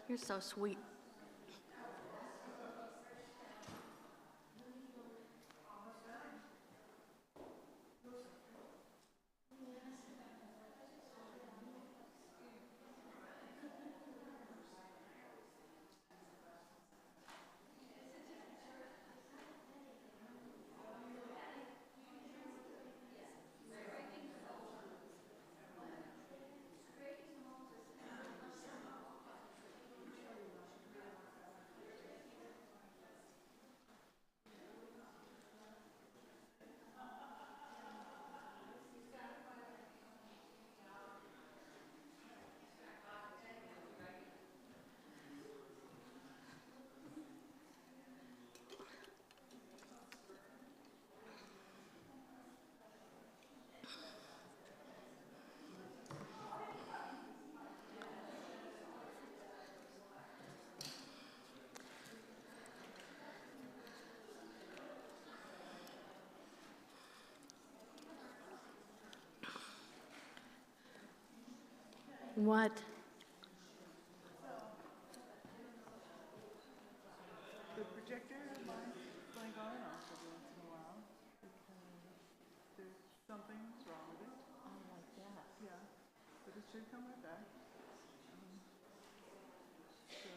You're so sweet. What? The projector might blank on and off every once in a while because there's something wrong with it. Oh, like that. Yeah, but it should come right back. So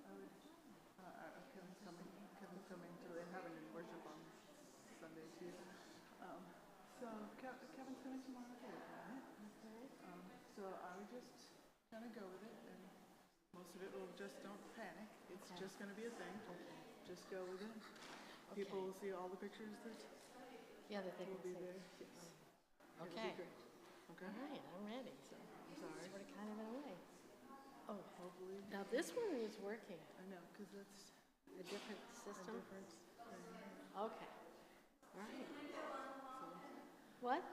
I would, Kevin's coming to, they have it in worship on Sunday too. So Kevin's coming tomorrow to work on it. Okay. So I would just kind of go with it, and most of it will just don't panic. It's just going to be a thing. Just go with it. People will see all the pictures that That they will can be see. there. Yes. Okay. It'll be great. Okay. All right, I'm ready. So, I'm sorry. Sort of kind of in a way. Oh, Hopefully. now this one is working. I know, because that's A different a system? different thing. Okay. All right. So, What?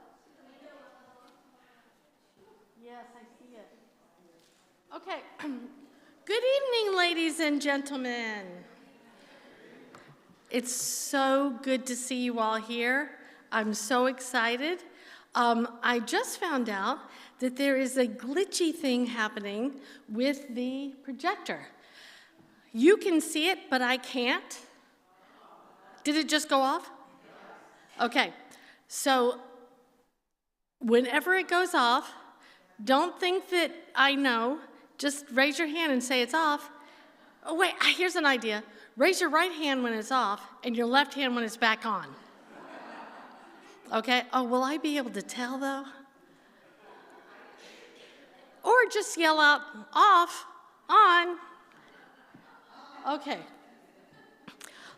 Yes, I see it. Okay. Good evening, ladies and gentlemen. It's so good to see you all here. I'm so excited. I just found out that there is a glitchy thing happening with the projector. You can see it, but I can't. Did it just go off? Okay. So whenever it goes off, don't think that I know. Just raise your hand and say it's off. Oh, wait, here's an idea. Raise your right hand when it's off and your left hand when it's back on. Okay? Oh, will I be able to tell, though? Or just yell out, off, on. Okay.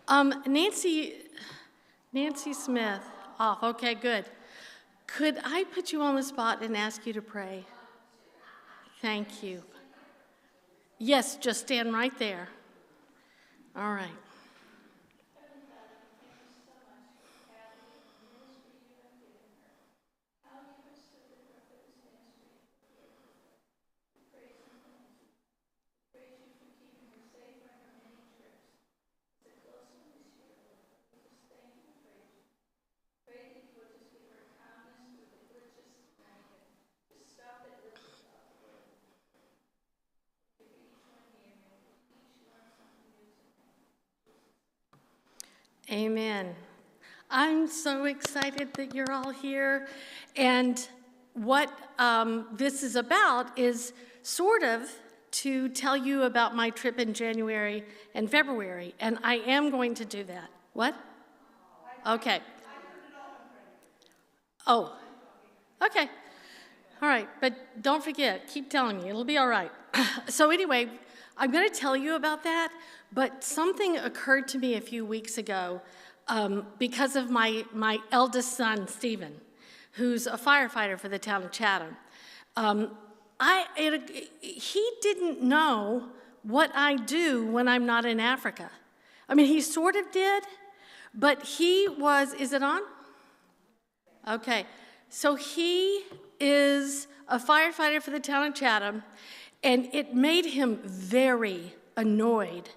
Nancy Smith, off. Okay, good. Could I put you on the spot and ask you to pray? Thank you. Yes, just stand right there. All right. Amen. I'm so excited that you're all here. And what this is about is sort of to tell you about my trip in January and February. And I am going to do that. What? Okay. Oh, okay. All right. But don't forget, keep telling me. It'll be all right. So anyway, I'm going to tell you about that, but something occurred to me a few weeks ago because of my eldest son, Stephen, who's a firefighter for the town of Chatham. He didn't know what I do when I'm not in Africa. I mean, he sort of did, but he was, is it on? Okay, so he is a firefighter for the town of Chatham, and it made him very annoyed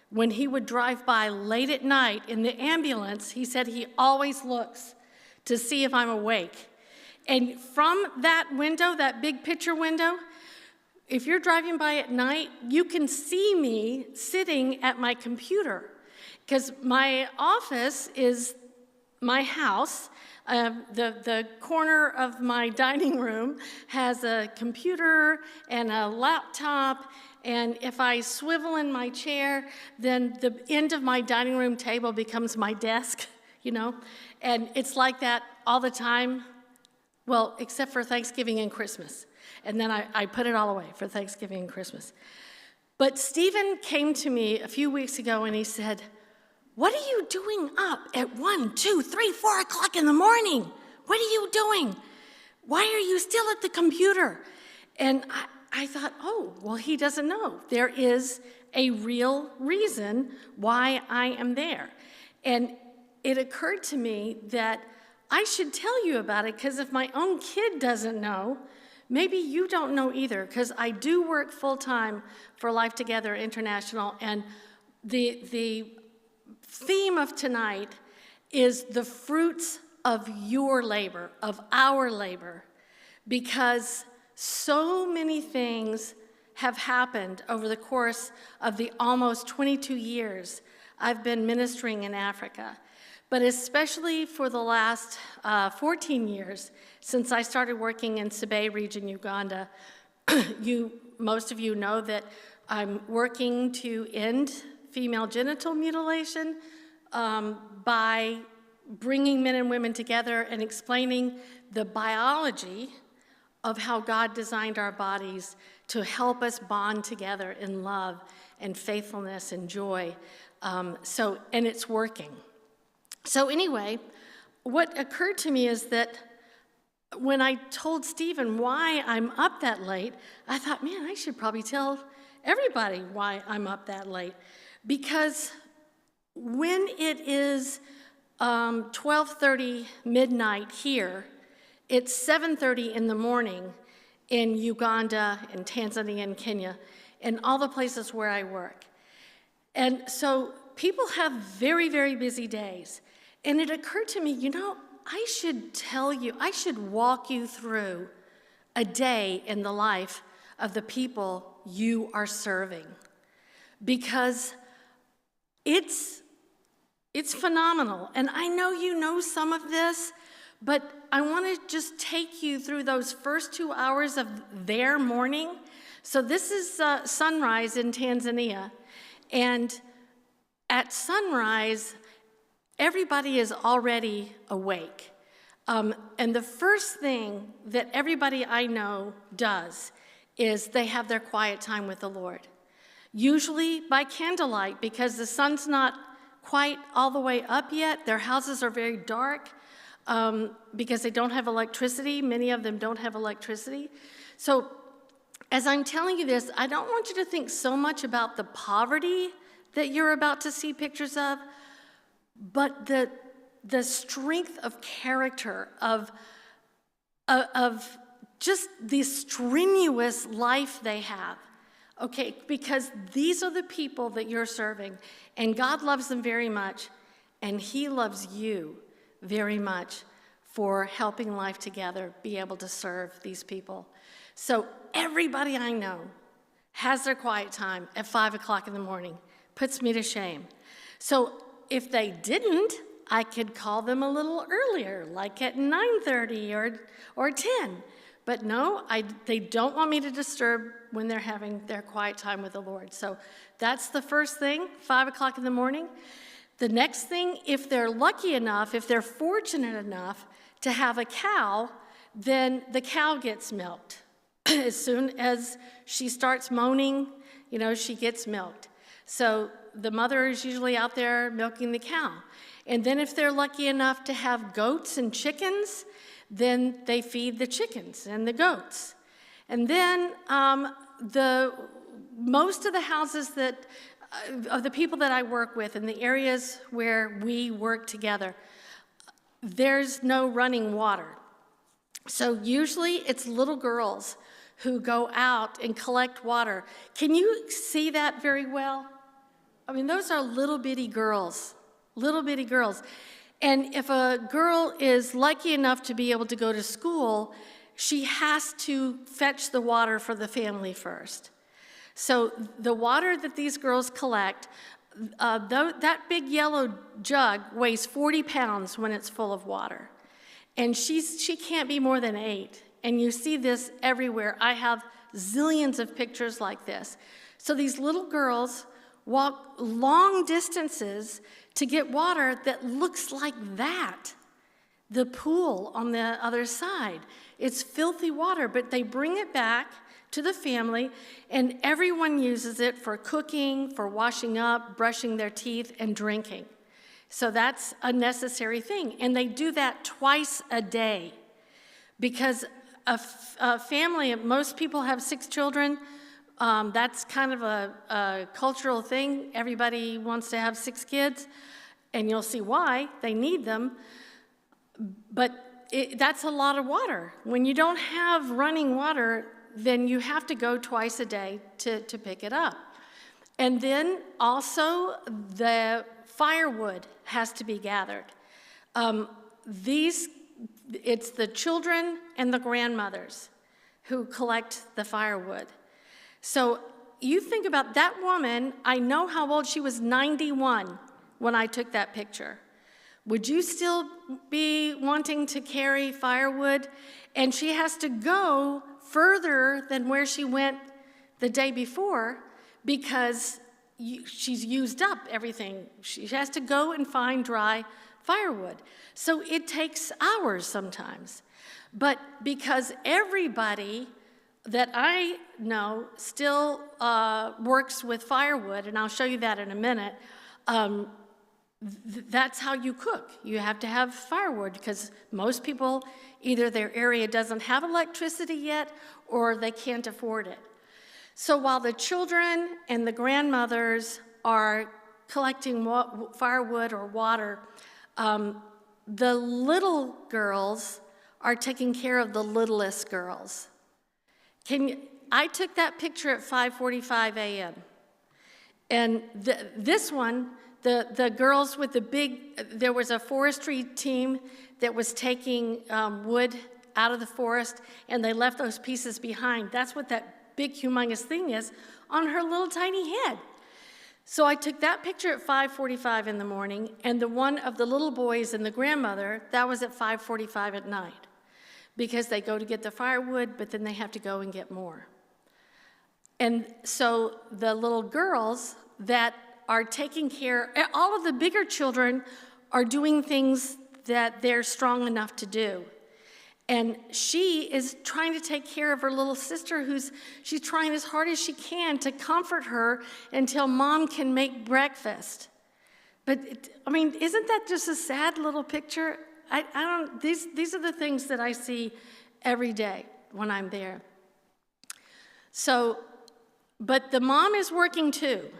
when he would drive by late at night in the ambulance. He said he always looks to see if I'm awake. And from that window, that big picture window, if you're driving by at night, you can see me sitting at my computer, because my office is my house. The corner of my dining room has a computer and a laptop, and if I swivel in my chair, then the end of my dining room table becomes my desk, and it's like that all the time, well, except for Thanksgiving and Christmas. And then I put it all away for Thanksgiving and Christmas. But Stephen came to me a few weeks ago and he said, "What are you doing up at 1, 2, 3, 4 o'clock in the morning? What are you doing? Why are you still at the computer?" And I thought, oh, well, he doesn't know. There is a real reason why I am there. And it occurred to me that I should tell you about it, because if my own kid doesn't know, maybe you don't know either, because I do work full-time for Life Together International, and the theme of tonight is the fruits of your labor, of our labor, because so many things have happened over the course of the almost 22 years I've been ministering in Africa, but especially for the last 14 years since I started working in Sebe region, Uganda. Most of you know that I'm working to end female genital mutilation by bringing men and women together and explaining the biology of how God designed our bodies to help us bond together in love and faithfulness and joy. And it's working. So anyway, what occurred to me is that when I told Stephen why I'm up that late, I thought, man, I should probably tell everybody why I'm up that late. Because when it is 12:30 midnight here, it's 7:30 in the morning in Uganda and Tanzania and Kenya and all the places where I work. And so people have very, very busy days. And it occurred to me, I should walk you through a day in the life of the people you are serving. Because it's phenomenal. And I know you know some of this, but I want to just take you through those first 2 hours of their morning. So this is sunrise in Tanzania. And at sunrise, everybody is already awake. And the first thing that everybody I know does is they have their quiet time with the Lord. Usually by candlelight, because the sun's not quite all the way up yet. Their houses are very dark because they don't have electricity. Many of them don't have electricity. So as I'm telling you this, I don't want you to think so much about the poverty that you're about to see pictures of, but the strength of character, of just the strenuous life they have. Okay, because these are the people that you're serving, and God loves them very much, and He loves you very much for helping Life Together be able to serve these people. So everybody I know has their quiet time at 5 o'clock in the morning. Puts me to shame. So if they didn't, I could call them a little earlier, like at 9:30 or 10. But no, they don't want me to disturb when they're having their quiet time with the Lord. So that's the first thing, 5 o'clock in the morning. The next thing, if they're lucky enough, if they're fortunate enough to have a cow, then the cow gets milked. As soon as she starts moaning, she gets milked. So the mother is usually out there milking the cow. And then if they're lucky enough to have goats and chickens, then they feed the chickens and the goats. And then most of the houses of the people that I work with in the areas where we work together, there's no running water. So usually it's little girls who go out and collect water. Can you see that very well? I mean, those are little bitty girls. And if a girl is lucky enough to be able to go to school, she has to fetch the water for the family first. So the water that these girls collect, that big yellow jug weighs 40 pounds when it's full of water. And she can't be more than 8. And you see this everywhere. I have zillions of pictures like this. So these little girls walk long distances to get water that looks like that. The pool on the other side. It's filthy water, but they bring it back to the family, and everyone uses it for cooking, for washing up, brushing their teeth, and drinking. So that's a necessary thing. And they do that twice a day because a family, most people have 6 children. That's kind of a cultural thing. Everybody wants to have 6 kids, and you'll see why. They need them. But that's a lot of water. When you don't have running water, then you have to go twice a day to pick it up. And then also the firewood has to be gathered. It's the children and the grandmothers who collect the firewood. So you think about that woman, I know how old she was, 91 when I took that picture. Would you still be wanting to carry firewood? And she has to go further than where she went the day before because she's used up everything. She has to go and find dry firewood. So it takes hours sometimes. But because everybody that I know still works with firewood, and I'll show you that in a minute, that's how you cook. You have to have firewood because most people, either their area doesn't have electricity yet or they can't afford it. So while the children and the grandmothers are collecting firewood or water, the little girls are taking care of the littlest girls. I took that picture at 5:45 a.m. And this one, the girls with the there was a forestry team that was taking wood out of the forest, and they left those pieces behind. That's what that big, humongous thing is on her little tiny head. So I took that picture at 5:45 in the morning, and the one of the little boys and the grandmother, that was at 5:45 at night, because they go to get the firewood, but then they have to go and get more. And so the little girls that are taking care, all of the bigger children are doing things that they're strong enough to do. And she is trying to take care of her little sister she's trying as hard as she can to comfort her until mom can make breakfast. But, isn't that just a sad little picture? These are the things that I see every day when I'm there. So, but the mom is working too.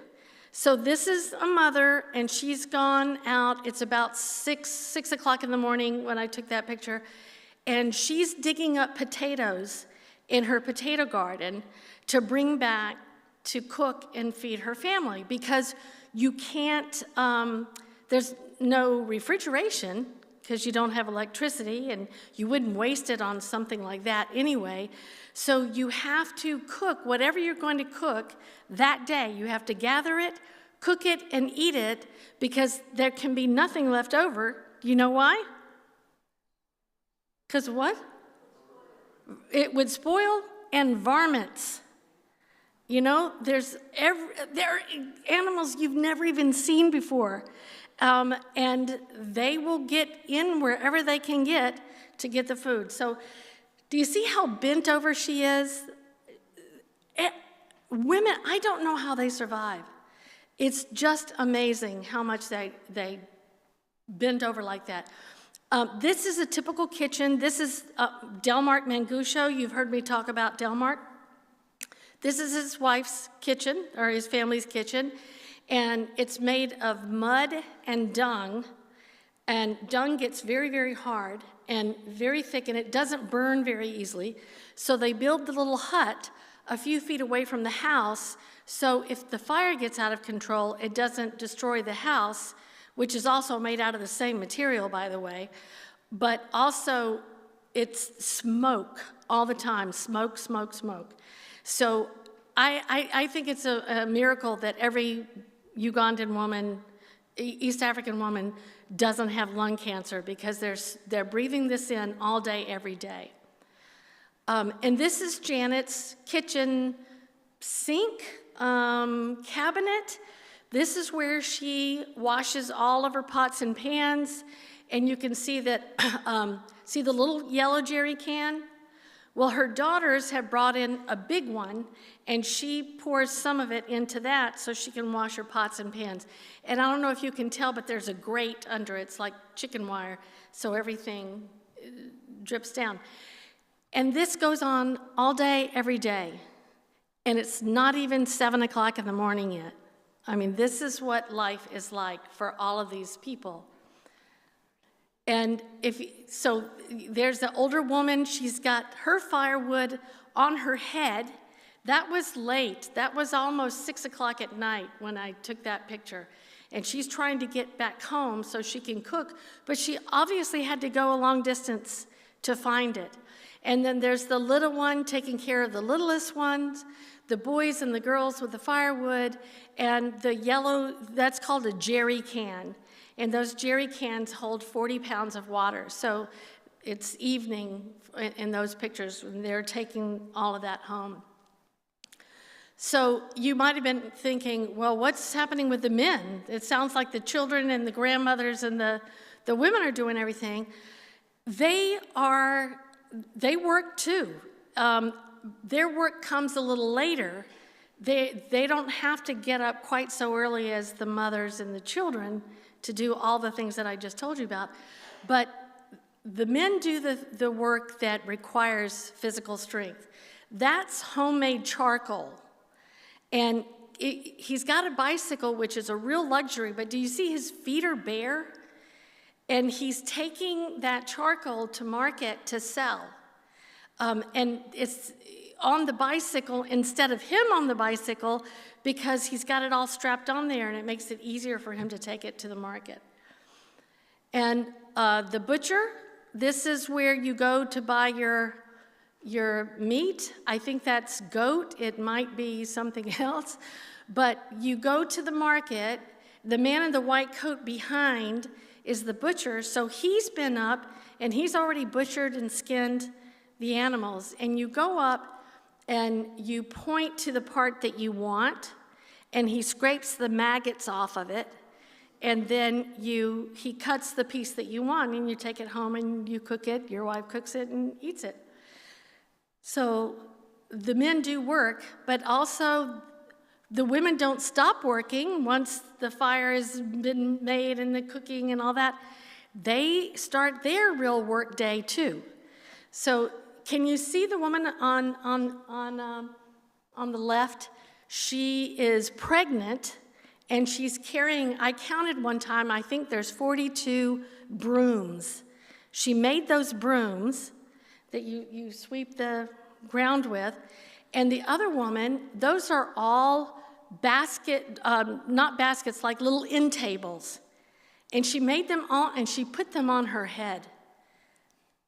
So this is a mother, and she's gone out. It's about 6 o'clock in the morning when I took that picture, and she's digging up potatoes in her potato garden to bring back to cook and feed her family, because you can't, there's no refrigeration because you don't have electricity, and you wouldn't waste it on something like that anyway. So you have to cook whatever you're going to cook that day. You have to gather it, cook it, and eat it, because there can be nothing left over. You know why? Because what? It would spoil, and varmints. You know, there are animals you've never even seen before. And they will get in wherever they can get to get the food. So do you see how bent over she is? Women, I don't know how they survive. It's just amazing how much they bend over like that. This is a typical kitchen. This is Delmark Mangusho. You've heard me talk about Delmark. This is his wife's kitchen, or his family's kitchen. And it's made of mud and dung gets very, very hard and very thick, and it doesn't burn very easily. So they build the little hut a few feet away from the house, so if the fire gets out of control, it doesn't destroy the house, which is also made out of the same material, by the way, but also it's smoke all the time, smoke, smoke, smoke. So I think it's a miracle that every Ugandan woman, East African woman, doesn't have lung cancer, because they're breathing this in all day, every day. And this is Janet's kitchen sink cabinet. This is where she washes all of her pots and pans, and you can see that, see the little yellow jerry can? Well, her daughters have brought in a big one, and she pours some of it into that so she can wash her pots and pans. And I don't know if you can tell, but there's a grate under it. It's like chicken wire, so everything drips down. And this goes on all day, every day. And it's not even 7 o'clock in the morning yet. I mean, this is what life is like for all of these people. And so there's the older woman, she's got her firewood on her head. That was late. That was almost 6 o'clock at night when I took that picture. And she's trying to get back home so she can cook, but she obviously had to go a long distance to find it. And then there's the little one taking care of the littlest ones, the boys and the girls with the firewood, and the yellow, that's called a jerry can. And those jerry cans hold 40 pounds of water. So it's evening in those pictures when they're taking all of that home. So you might have been thinking, well, what's happening with the men? It sounds like the children and the grandmothers and the women are doing everything. They work too. Their work comes a little later. They don't have to get up quite so early as the mothers and the children to do all the things that I just told you about. But the men do the work that requires physical strength. That's homemade charcoal. And he's got a bicycle, which is a real luxury, but do you see his feet are bare? And he's taking that charcoal to market to sell. And it's on the bicycle instead of him on the bicycle, because he's got it all strapped on there, and it makes it easier for him to take it to the market. And the butcher, this is where you go to buy your meat. I think that's goat. It might be something else. But you go to the market. The man in the white coat behind is the butcher. So he's been up, and he's already butchered and skinned the animals. And you go up, and you point to the part that you want, and he scrapes the maggots off of it. And then he cuts the piece that you want, and you take it home and you cook it. Your wife cooks it and eats it. So the men do work, but also the women don't stop working once the fire has been made and the cooking and all that. They start their real work day too. So can you see the woman on the left? She is pregnant, and she's carrying, I counted one time, I think there's 42 brooms. She made those brooms that you sweep the ground with. And the other woman, those are all not baskets, like little end tables. And she made them all, and she put them on her head.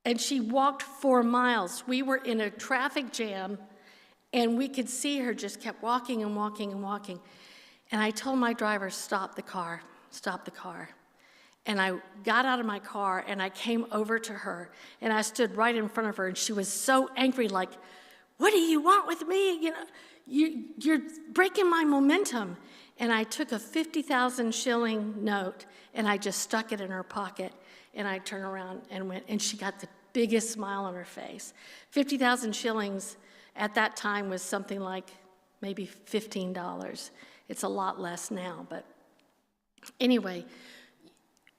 And she walked 4 miles. We were in a traffic jam, and we could see her just kept walking and walking and walking. And I told my driver, stop the car, stop the car. And I got out of my car, and I came over to her, and I stood right in front of her, and she was so angry, like, what do you want with me? You're breaking my momentum. And I took a 50,000 shilling note, and I just stuck it in her pocket, and I turned around and went, and she got the biggest smile on her face. 50,000 shillings at that time was something like maybe $15. It's a lot less now, but anyway,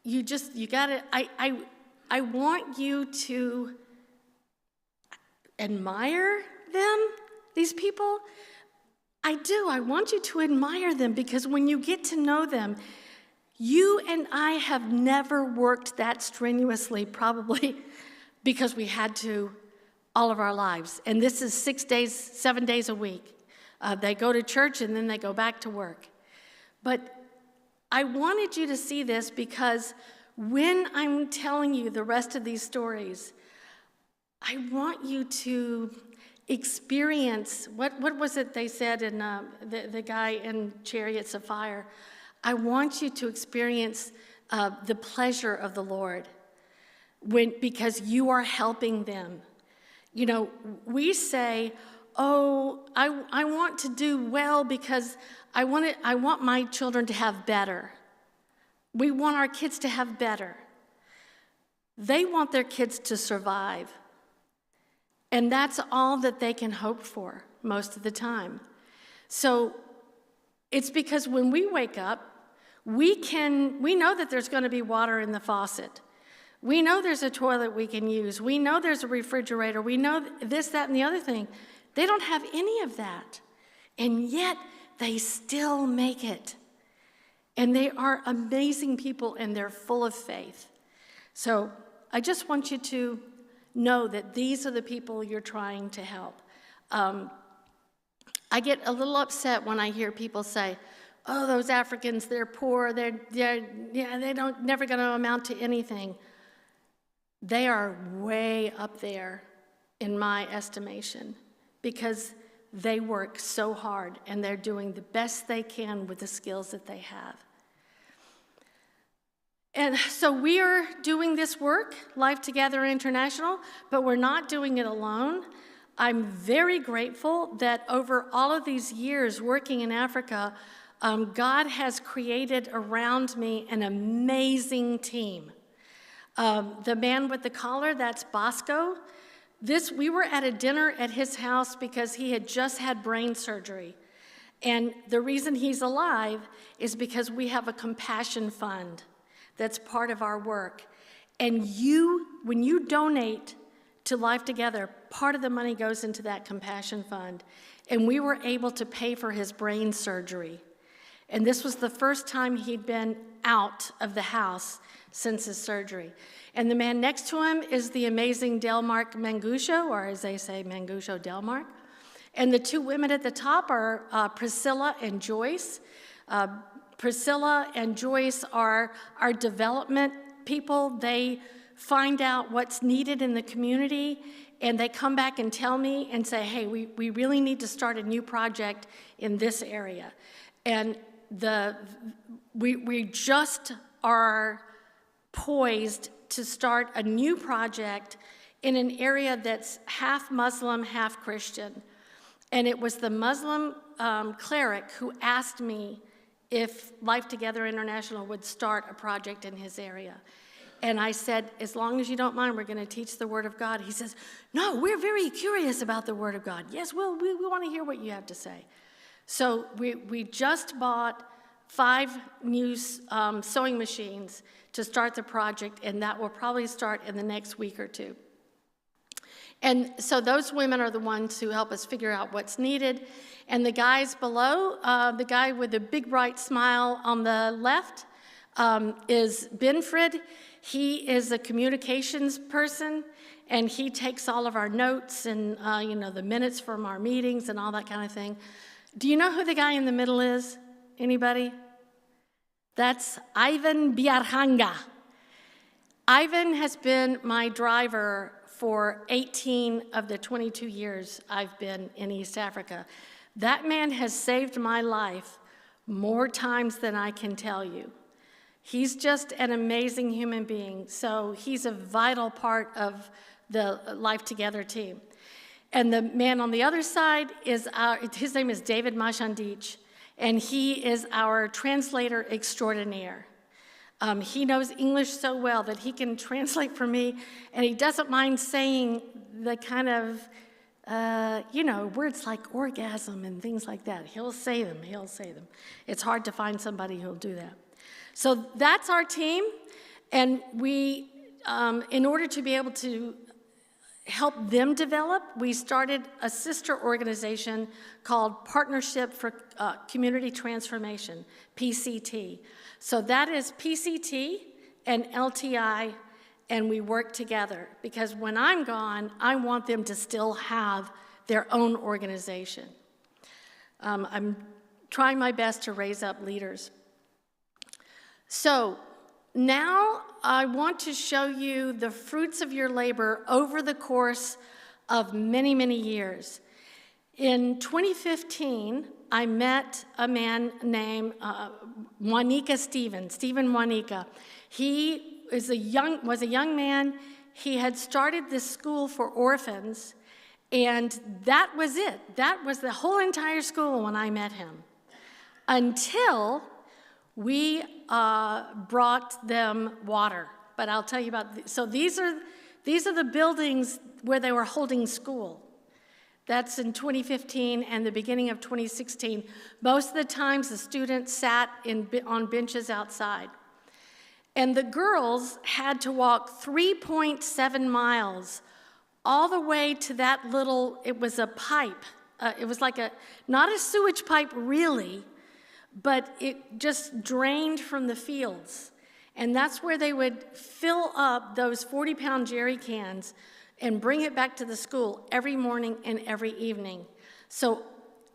you got to, I want you to admire them, these people. I do. I want you to admire them, because when you get to know them, you and I have never worked that strenuously, probably because we had to all of our lives. And this is 6 days, 7 days a week. They go to church, and then they go back to work. But I wanted you to see this, because when I'm telling you the rest of these stories, I want you to experience, what was it they said in the guy in Chariots of Fire? I want you to experience the pleasure of the Lord because you are helping them. You know, we say, oh, I want to do well because I want my children to have better. We want our kids to have better. They want their kids to survive. And that's all that they can hope for most of the time. So it's because when we wake up, we know that there's going to be water in the faucet. We know there's a toilet we can use. We know there's a refrigerator. We know this, that, and the other thing. They don't have any of that. And yet they still make it. And they are amazing people, and they're full of faith. So I just want you to know that these are the people you're trying to help. I get a little upset when I hear people say, oh, those Africans, they're poor, they're never going to amount to anything. They are way up there in my estimation because they work so hard and they're doing the best they can with the skills that they have. And so we are doing this work, Life Together International, but we're not doing it alone. I'm very grateful that over all of these years working in Africa, God has created around me an amazing team. The man with the collar, that's Bosco. We were at a dinner at his house because he had just had brain surgery. And the reason he's alive is because we have a compassion fund. That's part of our work. And when you donate to Life Together, part of the money goes into that compassion fund. And we were able to pay for his brain surgery. And this was the first time he'd been out of the house since his surgery. And the man next to him is the amazing Delmark Mangusho, or as they say, Mangusho Delmark. And the two women at the top are Priscilla and Joyce. Priscilla and Joyce are our development people. They find out what's needed in the community, and they come back and tell me and say, hey, we really need to start a new project in this area. And we just are poised to start a new project in an area that's half Muslim, half Christian. And it was the Muslim cleric who asked me if Life Together International would start a project in his area. And I said, as long as you don't mind, we're going to teach the Word of God. He says, no, we're very curious about the Word of God. Yes, well, we want to hear what you have to say. So we just bought 5 new sewing machines to start the project, and that will probably start in the next week or two. And so those women are the ones who help us figure out what's needed. And the guys below, the guy with the big bright smile on the left is Benfred. He is a communications person, and he takes all of our notes and the minutes from our meetings and all that kind of thing. Do you know who the guy in the middle is? Anybody? That's Ivan Biarhanga. Ivan has been my driver for 18 of the 22 years I've been in East Africa. That man has saved my life more times than I can tell you. He's just an amazing human being, so he's a vital part of the Life Together team. And the man on the other side his name is David Mashandich, and he is our translator extraordinaire. He knows English so well that he can translate for me, and he doesn't mind saying the kind of, words like orgasm and things like that. He'll say them. It's hard to find somebody who'll do that. So that's our team, and we, in order to be able to help them develop, we started a sister organization called Partnership for Community Transformation, PCT. So that is PCT and LTI, and we work together because when I'm gone, I want them to still have their own organization. I'm trying my best to raise up leaders. So now I want to show you the fruits of your labor over the course of many, many years. In 2015, I met a man named Stephen Juanica. He was a young man. He had started this school for orphans, and that was it. That was the whole entire school when I met him, until we brought them water. But I'll tell you about, so these are the buildings where they were holding school. That's in 2015 and the beginning of 2016. Most of the times the students sat on benches outside. And the girls had to walk 3.7 miles all the way to that little, it was a pipe. It was like not a sewage pipe really, but it just drained from the fields. And that's where they would fill up those 40-pound jerry cans and bring it back to the school every morning and every evening. So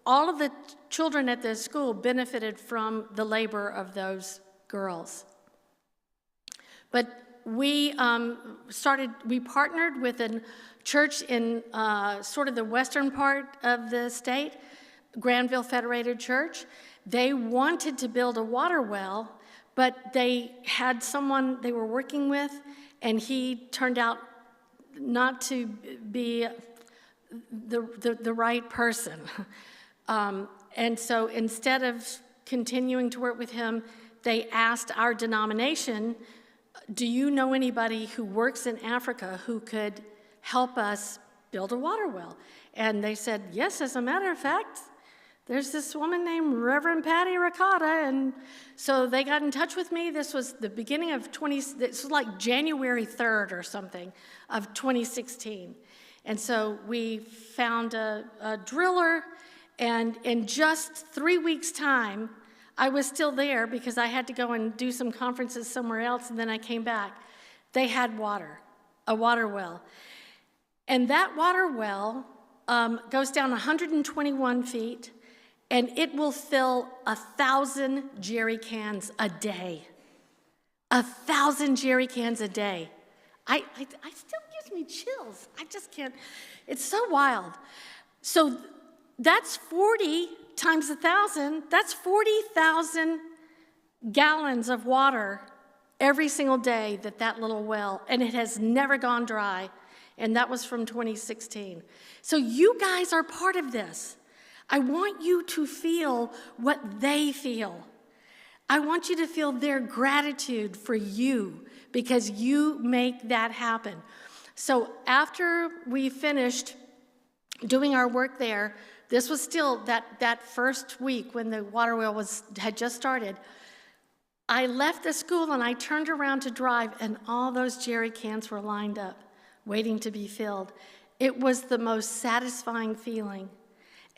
all of the children at the school benefited from the labor of those girls. But we partnered with a church in sort of the western part of the state, Granville Federated Church. They wanted to build a water well, but they had someone they were working with, and he turned out not to be the right person. And so instead of continuing to work with him, they asked our denomination, do you know anybody who works in Africa who could help us build a water well? And they said, yes, as a matter of fact, there's this woman named Reverend Patti Ricotta. And so they got in touch with me. This was the beginning of this was like January 3rd or something of 2016. And so we found a driller, and in just 3 weeks' time, I was still there because I had to go and do some conferences somewhere else, and then I came back. They had water, a water well. And that water well goes down 121 feet, and it will fill 1,000 jerry cans a day. 1,000 jerry cans a day. I still gives me chills. I just can't. It's so wild. So that's 40 times 1,000. That's 40,000 gallons of water every single day that little well, and it has never gone dry. And that was from 2016. So you guys are part of this. I want you to feel what they feel. I want you to feel their gratitude for you because you make that happen. So after we finished doing our work there, this was still that first week when the water well had just started. I left the school and I turned around to drive, and all those jerry cans were lined up, waiting to be filled. It was the most satisfying feeling.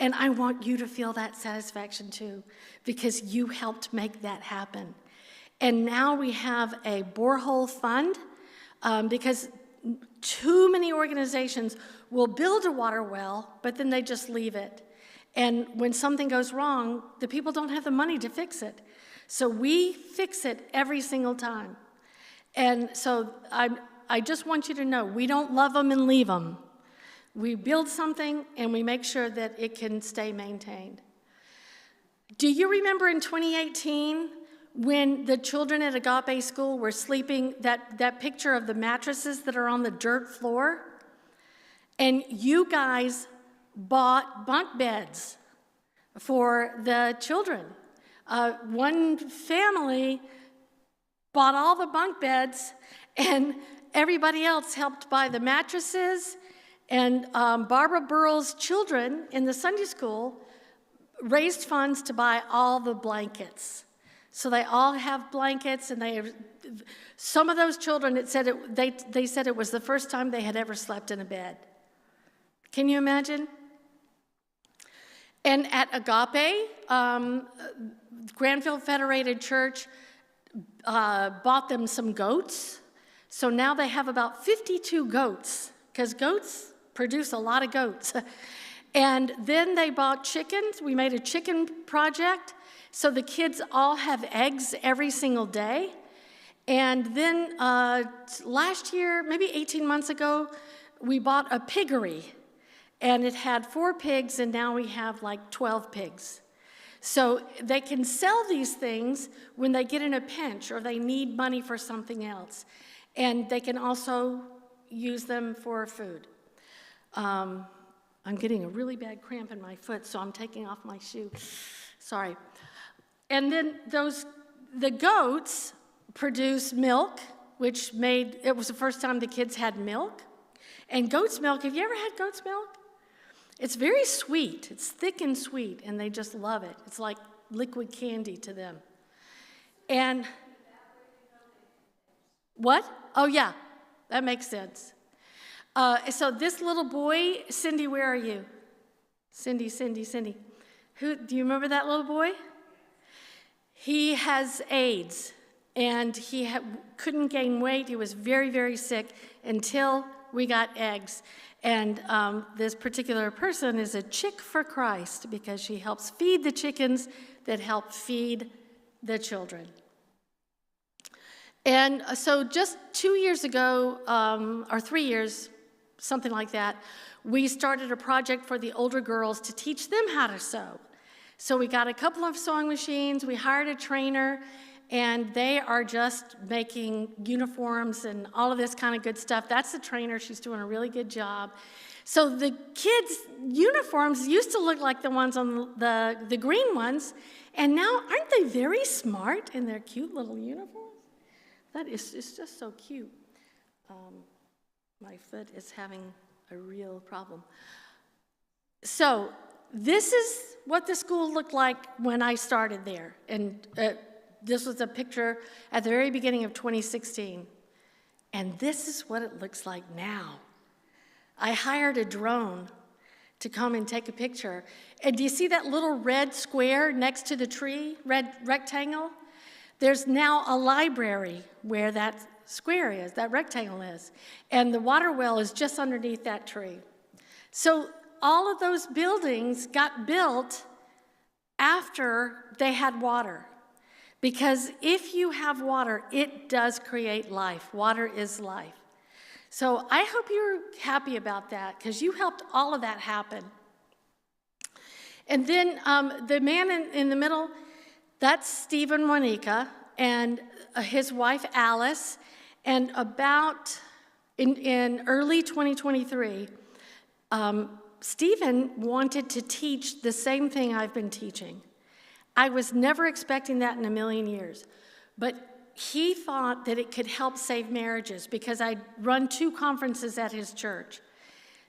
And I want you to feel that satisfaction too, because you helped make that happen. And now we have a borehole fund, because too many organizations will build a water well, but then they just leave it. And when something goes wrong, the people don't have the money to fix it. So we fix it every single time. And so I just want you to know, we don't love them and leave them. We build something and we make sure that it can stay maintained. Do you remember in 2018 when the children at Agape School were sleeping, that picture of the mattresses that are on the dirt floor? And you guys bought bunk beds for the children. One family bought all the bunk beds, and everybody else helped buy the mattresses. And Barbara Burrell's children in the Sunday school raised funds to buy all the blankets. So they all have blankets, and some of those children, they said it was the first time they had ever slept in a bed. Can you imagine? And at Agape, Granville Federated Church bought them some goats. So now they have about 52 goats, because goats produce a lot of goats. And then they bought chickens. We made a chicken project, so the kids all have eggs every single day. And then last year, maybe 18 months ago, we bought a piggery. And it had 4 pigs, and now we have like 12 pigs. So they can sell these things when they get in a pinch or they need money for something else. And they can also use them for food. I'm getting a really bad cramp in my foot, so I'm taking off my shoe. Sorry. And then the goats produce milk, which it was the first time the kids had milk. And goat's milk, have you ever had goat's milk? It's very sweet. It's thick and sweet, and they just love it. It's like liquid candy to them. And what? Oh, yeah, that makes sense. So this little boy, Cindy, where are you? Cindy. Do you remember that little boy? He has AIDS, and he couldn't gain weight. He was very, very sick until we got eggs. And this particular person is a chick for Christ because she helps feed the chickens that help feed the children. And so just 2 years ago, or 3 years, something like that, we started a project for the older girls to teach them how to sew. So we got a couple of sewing machines, we hired a trainer, and they are just making uniforms and all of this kind of good stuff. That's the trainer. She's doing a really good job. So the kids' uniforms used to look like the ones on the green ones, and now aren't they very smart in their cute little uniforms? It's just so cute. My foot is having a real problem. So this is what the school looked like when I started there. And this was a picture at the very beginning of 2016. And this is what it looks like now. I hired a drone to come and take a picture. And do you see that little red square next to the tree, red rectangle? There's now a library where that square is, that rectangle is. And the water well is just underneath that tree. So all of those buildings got built after they had water. Because if you have water, it does create life. Water is life. So I hope you're happy about that, because you helped all of that happen. And then the man in the middle, that's Stephen Monica, and his wife Alice. And about in early 2023, Stephen wanted to teach the same thing I've been teaching. I was never expecting that in a million years, but he thought that it could help save marriages because I'd run 2 conferences at his church.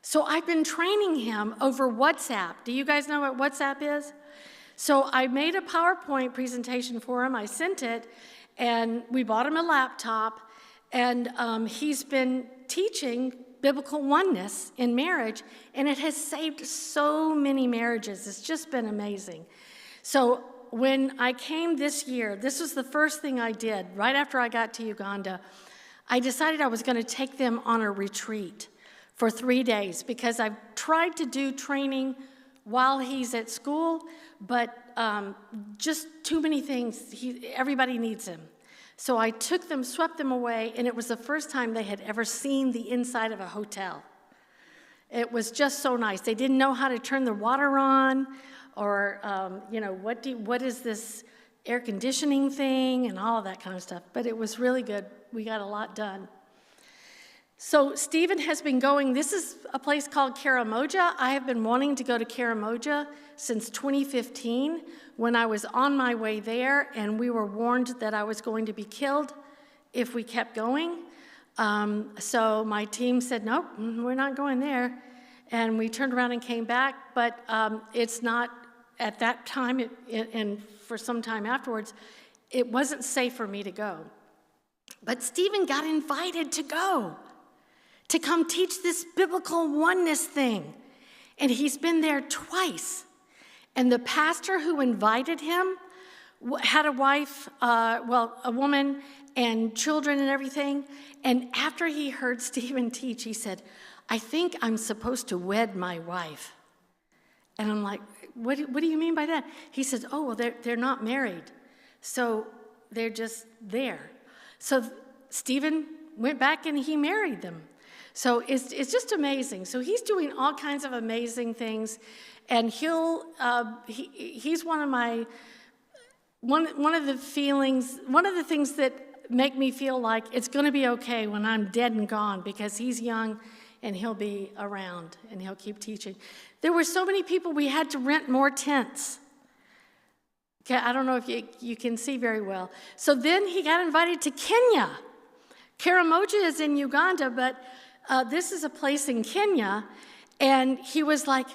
So I've been training him over WhatsApp. Do you guys know what WhatsApp is? So I made a PowerPoint presentation for him. I sent it, and we bought him a laptop, and he's been teaching biblical oneness in marriage, and it has saved so many marriages. It's just been amazing. So when I came this year, this was the first thing I did right after I got to Uganda. I decided I was going to take them on a retreat for 3 days because I've tried to do training while he's at school, but just too many things. Everybody needs him. So I took them, swept them away, and it was the first time they had ever seen the inside of a hotel. It was just so nice. They didn't know how to turn the water on, or what is this air conditioning thing, and all of that kind of stuff. But it was really good. We got a lot done. So Stephen has been going, this is a place called Karamoja. I have been wanting to go to Karamoja since 2015 when I was on my way there, and we were warned that I was going to be killed if we kept going. So my team said, nope, we're not going there. And we turned around and came back, but it's not, at that time, and for some time afterwards, it wasn't safe for me to go. But Stephen got invited to go, to come teach this biblical oneness thing. And he's been there twice. And the pastor who invited him had a wife, a woman, and children and everything. And after he heard Stephen teach, he said, I think I'm supposed to wed my wife. And I'm like, what do you mean by that? He says, oh, well, they're not married. So they're just there. So Stephen went back and he married them. So it's just amazing. So he's doing all kinds of amazing things, and he's one of the things that make me feel like it's going to be okay when I'm dead and gone, because he's young and he'll be around and he'll keep teaching. There were so many people, we had to rent more tents. Okay, I don't know if you can see very well. So then he got invited to Kenya. Karamoja is in Uganda, but this is a place in Kenya, and he was like,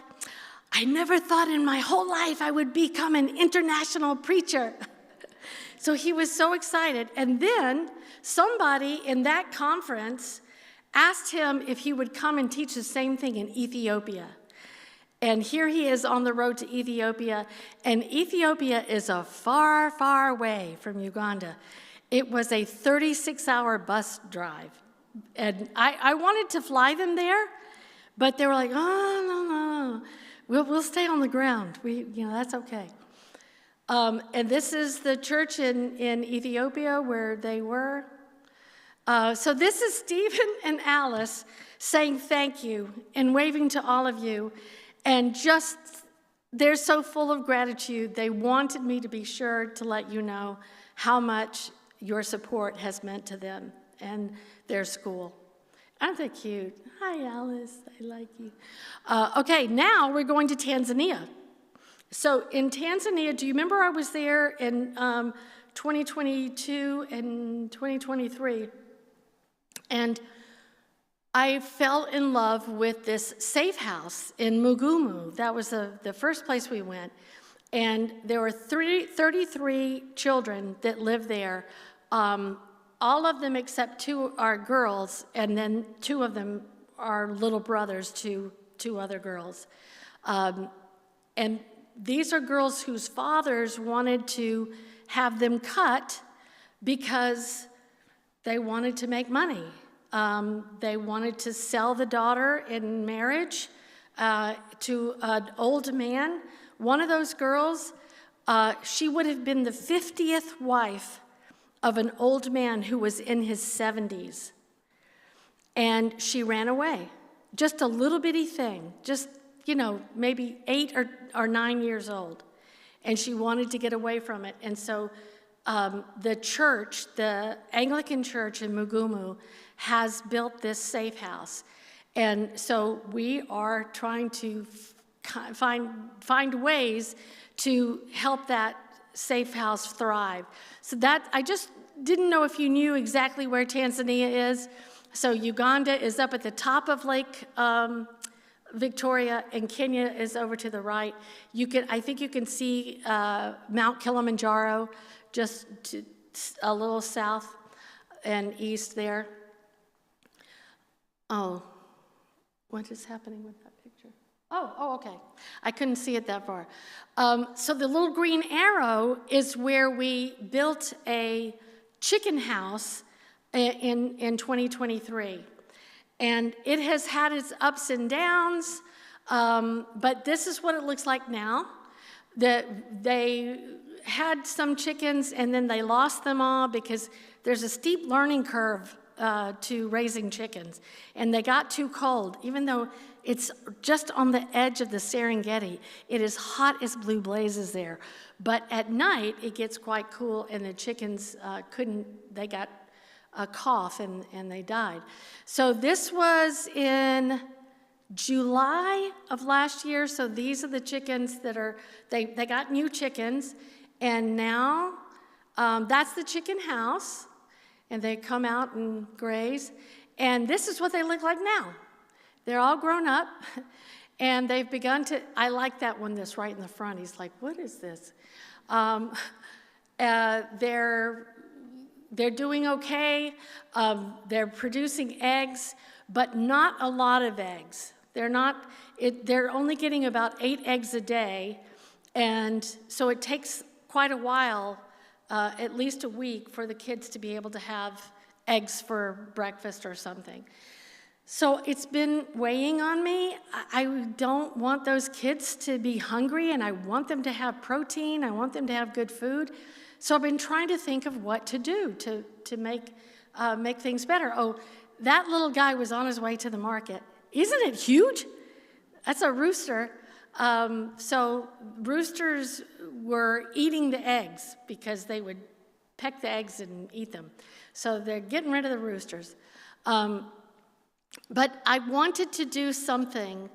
I never thought in my whole life I would become an international preacher. So he was so excited. And then somebody in that conference asked him if he would come and teach the same thing in Ethiopia. And here he is on the road to Ethiopia, and Ethiopia is a far, far way from Uganda. It was a 36-hour bus drive. And I wanted to fly them there, but they were like, oh, no, we'll stay on the ground. That's okay. And this is the church in Ethiopia where they were. So this is Stephen and Alice saying thank you and waving to all of you. And they're so full of gratitude. They wanted me to be sure to let you know how much your support has meant to them and their school. Aren't they cute? Hi, Alice. I like you. Okay, now we're going to Tanzania. So in Tanzania, do you remember I was there in 2022 and 2023? And I fell in love with this safe house in Mugumu. That was the first place we went. And there were 33 children that lived there. All of them except 2 are girls, and then 2 of them are little brothers to 2 other girls. And these are girls whose fathers wanted to have them cut because they wanted to make money. They wanted to sell the daughter in marriage to an old man. One of those girls, she would have been the 50th wife of an old man who was in his 70s. And she ran away. Just a little bitty thing, just, maybe 8 or 9 years old. And she wanted to get away from it. And so the church, the Anglican church in Mugumu, has built this safe house. And so we are trying to find ways to help that safe house thrive. So that, I just didn't know if you knew exactly where Tanzania is. So Uganda is up at the top of Lake Victoria, and Kenya is over to the right. I think you can see Mount Kilimanjaro just a little south and east there. Oh, what is happening with that picture? Oh, okay. I couldn't see it that far. So the little green arrow is where we built a chicken house in 2023. And it has had its ups and downs, but this is what it looks like now. They had some chickens and then they lost them all because there's a steep learning curve to raising chickens. And they got too cold. Even though it's just on the edge of the Serengeti, it is hot as blue blazes there. But at night, it gets quite cool, and the chickens they got a cough and they died. So this was in July of last year. So these are the chickens that they got new chickens. And now that's the chicken house. And they come out and graze. And this is what they look like now. They're all grown up. And they've begun to, I like that one that's right in the front. He's like, what is this? They're doing okay. They're producing eggs, but not a lot of eggs. They're only getting about 8 eggs a day. And so it takes quite a while, at least a week, for the kids to be able to have eggs for breakfast or something. So it's been weighing on me. I don't want those kids to be hungry, and I want them to have protein. I want them to have good food. So I've been trying to think of what to do to make things better. Oh, that little guy was on his way to the market. Isn't it huge? That's a rooster. So roosters were eating the eggs because they would peck the eggs and eat them. So they're getting rid of the roosters. But I wanted to do something,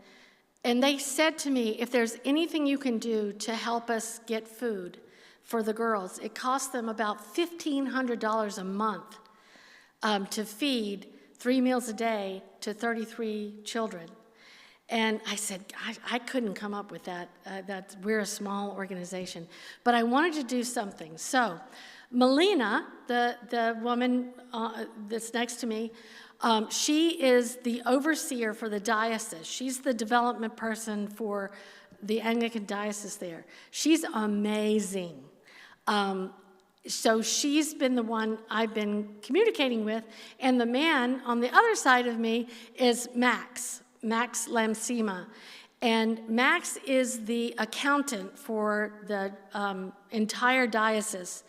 and they said to me, if there's anything you can do to help us get food for the girls, it costs them about $1,500 a month to feed 3 meals a day to 33 children. And I said, I couldn't come up with that. We're a small organization. But I wanted to do something. So Melina, the woman that's next to me, she is the overseer for the diocese. She's the development person for the Anglican diocese there. She's amazing. So she's been the one I've been communicating with. And the man on the other side of me is Max Lamsima. And Max is the accountant for the entire diocese.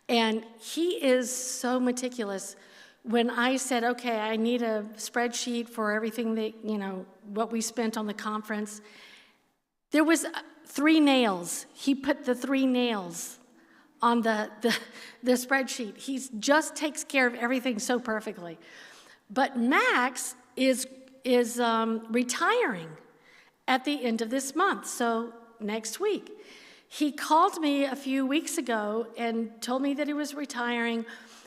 And he is so meticulous. When I said, okay, I need a spreadsheet for everything that, what we spent on the conference, there was 3 nails. He put the 3 nails on the spreadsheet. He just takes care of everything so perfectly. But Max is retiring at the end of this month, so next week. He called me a few weeks ago and told me that he was retiring,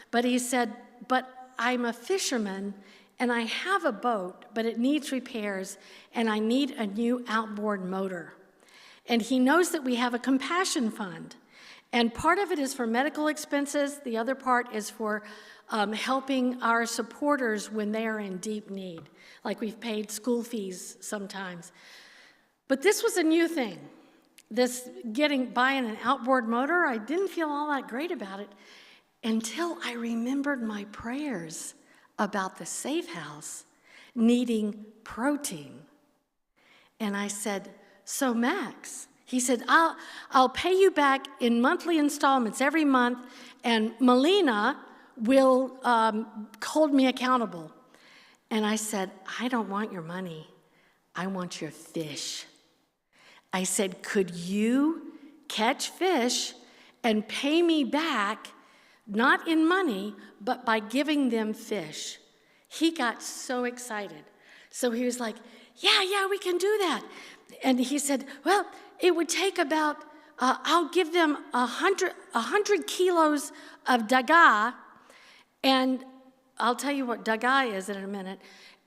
but he said, but I'm a fisherman and I have a boat, but it needs repairs and I need a new outboard motor. And he knows that we have a compassion fund, and part of it is for medical expenses, the other part is for helping our supporters when they are in deep need, like we've paid school fees sometimes. But this was a new thing. This buying an outboard motor, I didn't feel all that great about it until I remembered my prayers about the safe house needing protein. And I said, so Max, he said, I'll pay you back in monthly installments every month, and Melina will hold me accountable. And I said, I don't want your money. I want your fish. I said, could you catch fish and pay me back, not in money, but by giving them fish? He got so excited. So he was like, yeah, we can do that. And he said, well, it would take about, I'll give them 100 kilos of daga, and I'll tell you what daga is in a minute.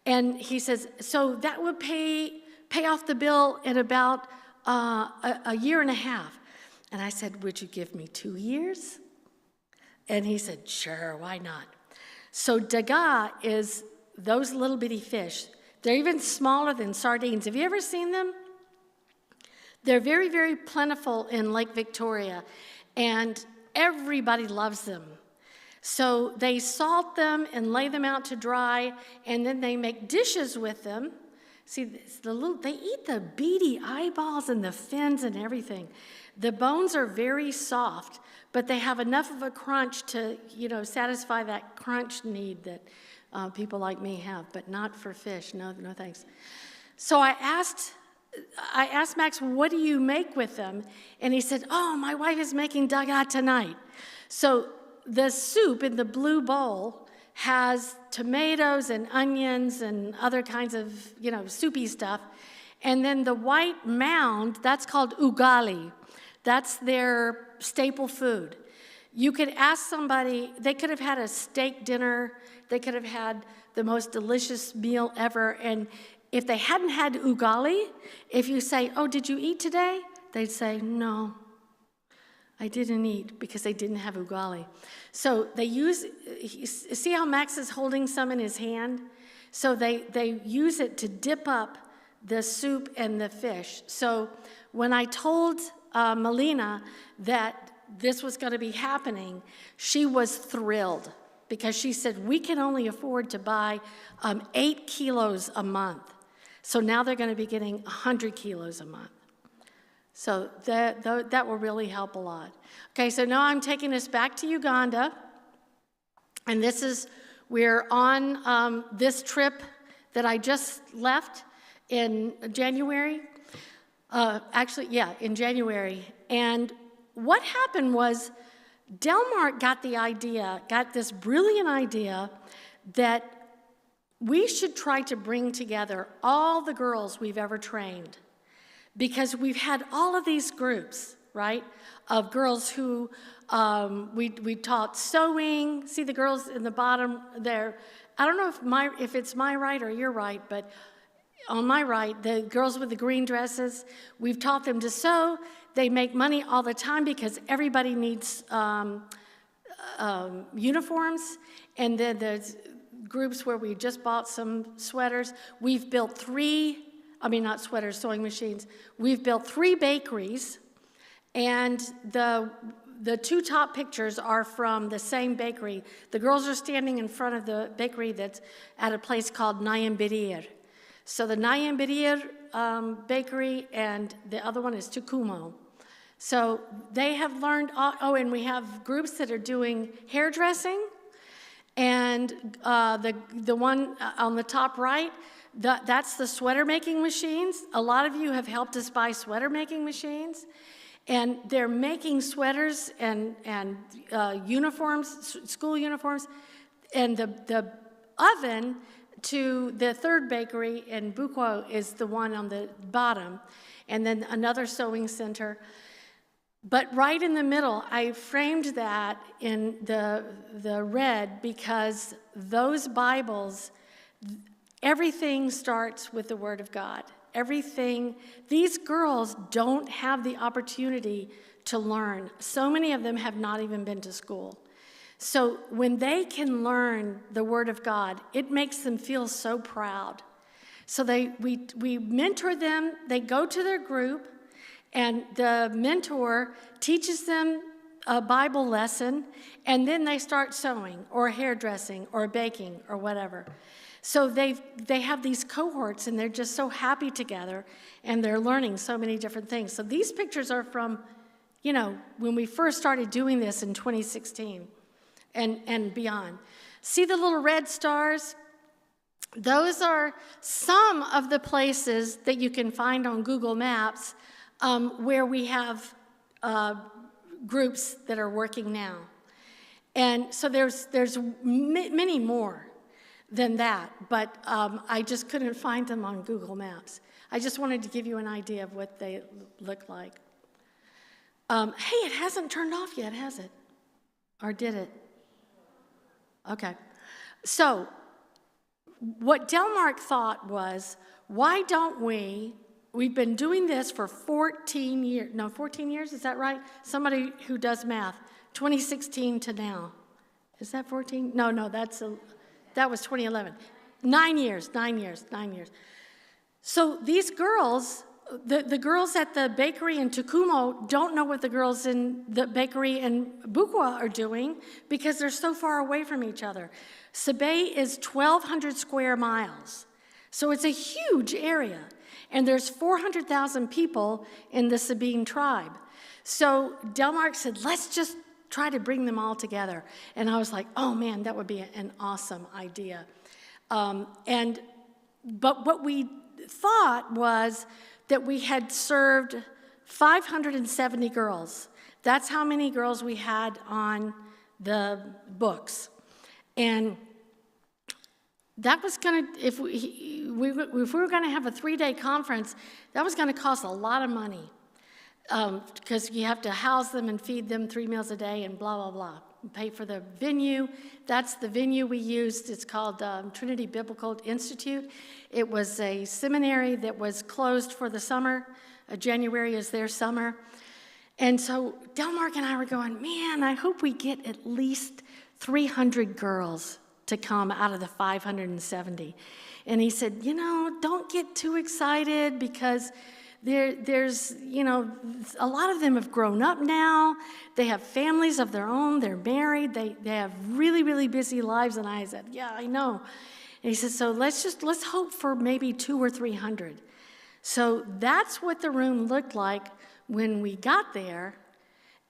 And he says, so that would pay off the bill in about a year and a half. And I said, would you give me 2 years? And he said, sure, why not? So daga is those little bitty fish. They're even smaller than sardines. Have you ever seen them? They're very, very plentiful in Lake Victoria, and everybody loves them. So they salt them and lay them out to dry, and then they make dishes with them. See, they eat the beady eyeballs and the fins and everything. The bones are very soft, but they have enough of a crunch to, satisfy that crunch need that people like me have, but not for fish. No thanks. So I asked Max, what do you make with them? And he said, oh, my wife is making daga tonight. So the soup in the blue bowl has tomatoes and onions and other kinds of, soupy stuff. And then the white mound, that's called ugali. That's their staple food. You could ask somebody, they could have had a steak dinner, they could have had the most delicious meal ever, and if they hadn't had ugali, if you say, oh, did you eat today? They'd say, no, I didn't eat, because they didn't have ugali. So they see how Max is holding some in his hand? So they use it to dip up the soup and the fish. So when I told Melina that this was going to be happening, she was thrilled, because she said, we can only afford to buy 8 kilos a month. So now they're going to be getting 100 kilos a month. So that will really help a lot. Okay, so now I'm taking us back to Uganda. And we're on this trip that I just left in January. In January. And what happened was Delmark got this brilliant idea that we should try to bring together all the girls we've ever trained. Because we've had all of these groups, right, of girls who we taught sewing. See the girls in the bottom there. I don't know if it's my right or your right, but on my right, the girls with the green dresses, we've taught them to sew. They make money all the time because everybody needs uniforms. And then there's groups where we just bought some sweaters. We've built sewing machines. We've built 3 bakeries, and the 2 top pictures are from the same bakery. The girls are standing in front of the bakery that's at a place called Nyambirir. So the Nyambirir bakery, and the other one is Tukumo. So they have learned, and we have groups that are doing hairdressing, and the one on the top right, that's the sweater making machines. A lot of you have helped us buy sweater making machines, and they're making sweaters and uniforms, school uniforms, and the oven to the 3rd bakery in Bukwa is the one on the bottom, and then another sewing center. But right in the middle, I framed that in the red because those Bibles, everything starts with the Word of God. Everything, these girls don't have the opportunity to learn. So many of them have not even been to school. So when they can learn the Word of God, it makes them feel so proud. So we mentor them, they go to their group, and the mentor teaches them a Bible lesson, and then they start sewing or hairdressing or baking or whatever. So they have these cohorts, and they're just so happy together, and they're learning so many different things. So these pictures are from, when we first started doing this in 2016 and beyond. See the little red stars? Those are some of the places that you can find on Google Maps where we have groups that are working now. And so there's many more than that, but I just couldn't find them on Google Maps. I just wanted to give you an idea of what they look like. Hey, it hasn't turned off yet, has it? Or did it? Okay. So what Delmark thought was, why don't we've been doing this for 14 years. No, 14 years, is that right? Somebody who does math. 2016 to now. Is that 14? No, that was 2011. 9 years. So these girls, the girls at the bakery in Tukumo don't know what the girls in the bakery in Bukwa are doing because they're so far away from each other. Sabay is 1,200 square miles. So it's a huge area. And there's 400,000 people in the Sabine tribe. So Delmark said, let's just try to bring them all together. And I was like, oh man, that would be an awesome idea. But what we thought was that we had served 570 girls. That's how many girls we had on the books. And that was going to, if we were going to have a 3-day conference, that was going to cost a lot of money because you have to house them and feed them 3 meals a day and blah, blah, blah. Pay for the venue. That's the venue we used. It's called Trinity Biblical Institute. It was a seminary that was closed for the summer. January is their summer. And so Delmark and I were going, man, I hope we get at least 300 girls to come out of the 570. And he said, don't get too excited because there's, a lot of them have grown up now. They have families of their own. They're married. They have really, really busy lives. And I said, yeah, I know. And he said, so let's hope for maybe 200 or 300. So that's what the room looked like when we got there,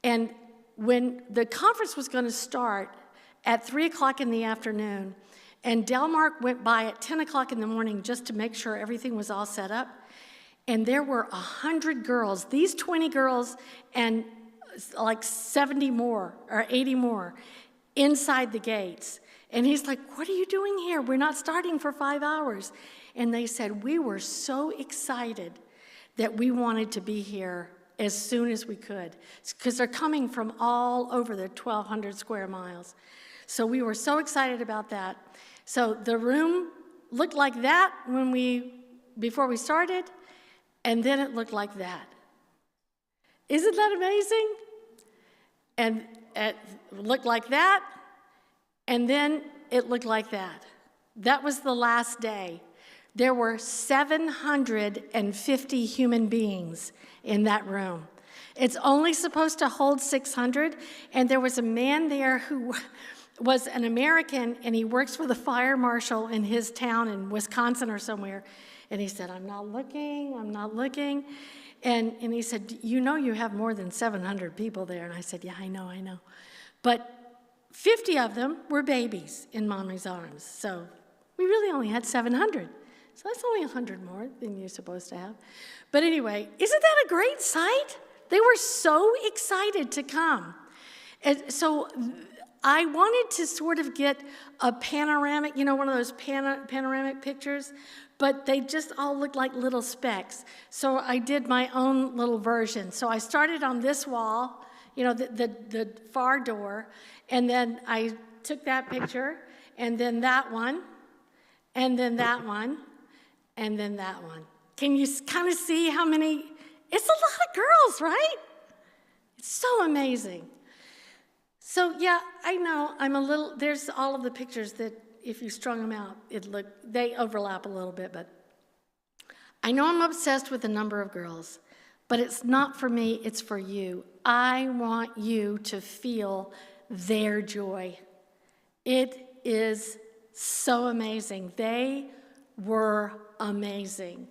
and when the conference was going to start at 3 o'clock in the afternoon, and Delmark went by at 10 o'clock in the morning just to make sure everything was all set up, and there were 100 girls, these 20 girls and like 70 more or 80 more inside the gates. And he's like, "What are you doing here? We're not starting for 5 hours." And they said, "We were so excited that we wanted to be here as soon as we could," because they're coming from all over the 1,200 square miles. So we were so excited about that. So the room looked like that before we started, and then it looked like that. Isn't that amazing? And it looked like that, and then it looked like that. That was the last day. There were 750 human beings in that room. It's only supposed to hold 600, and there was a man there who was an American, and he works for the fire marshal in his town in Wisconsin or somewhere. And he said, I'm not looking. And he said, you have more than 700 people there. And I said, yeah, I know. But 50 of them were babies in Mommy's arms. So we really only had 700. So that's only 100 more than you're supposed to have. But anyway, isn't that a great sight? They were so excited to come. And so I wanted to sort of get a panoramic, one of those panoramic pictures, but they just all looked like little specks. So I did my own little version. So I started on this wall, the far door, and then I took that picture, and then that one, and then that one, and then that one. Can you kind of see how many? It's a lot of girls, right? It's so amazing. So yeah, I know there's all of the pictures that if you strung them out, they overlap a little bit, but I know I'm obsessed with the number of girls, but it's not for me, it's for you. I want you to feel their joy. It is so amazing. They were amazing.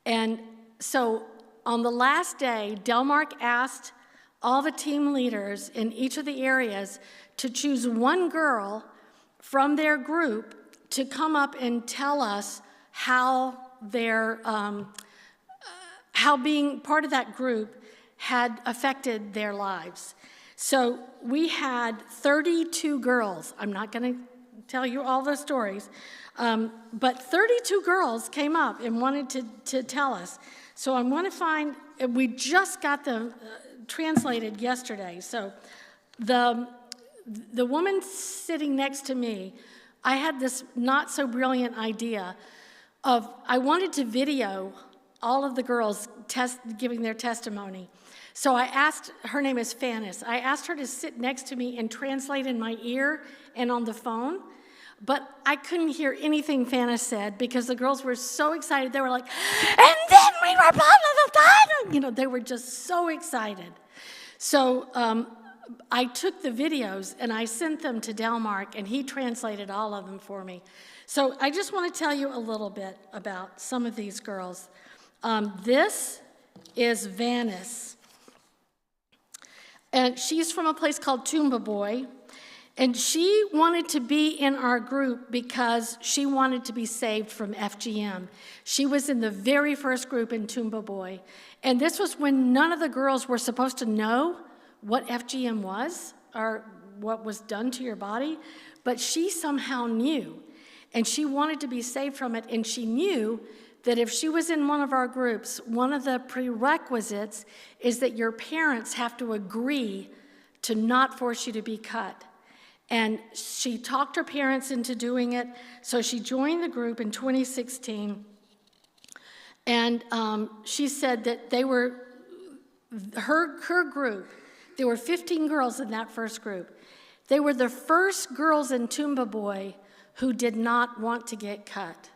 And so on the last day, Delmark asked all the team leaders in each of the areas to choose one girl from their group to come up and tell us how being part of that group had affected their lives. So we had 32 girls. I'm not going to tell you all the stories, but 32 girls came up and wanted to tell us. So I'm going to find, we just got them translated yesterday. So the woman sitting next to me, I had this not so brilliant idea of, I wanted to video all of the girls giving their testimony. So I asked, her name is Fannis, I asked her to sit next to me and translate in my ear and on the phone, but I couldn't hear anything Fannis said because the girls were so excited. They were like, and then we were blah, blah, blah. They were just so excited. So I took the videos and I sent them to Delmark, and he translated all of them for me. So I just want to tell you a little bit about some of these girls. This is Vannis. And she's from a place called Tumbaboy. And she wanted to be in our group because she wanted to be saved from FGM. She was in the very first group in Tumbaboy. And this was when none of the girls were supposed to know what FGM was or what was done to your body. But she somehow knew. And she wanted to be saved from it. And she knew that if she was in one of our groups, one of the prerequisites is that your parents have to agree to not force you to be cut. And she talked her parents into doing it, so she joined the group in 2016. And she said that they were, her group, there were 15 girls in that first group. They were the first girls in Tumbaboy who did not want to get cut.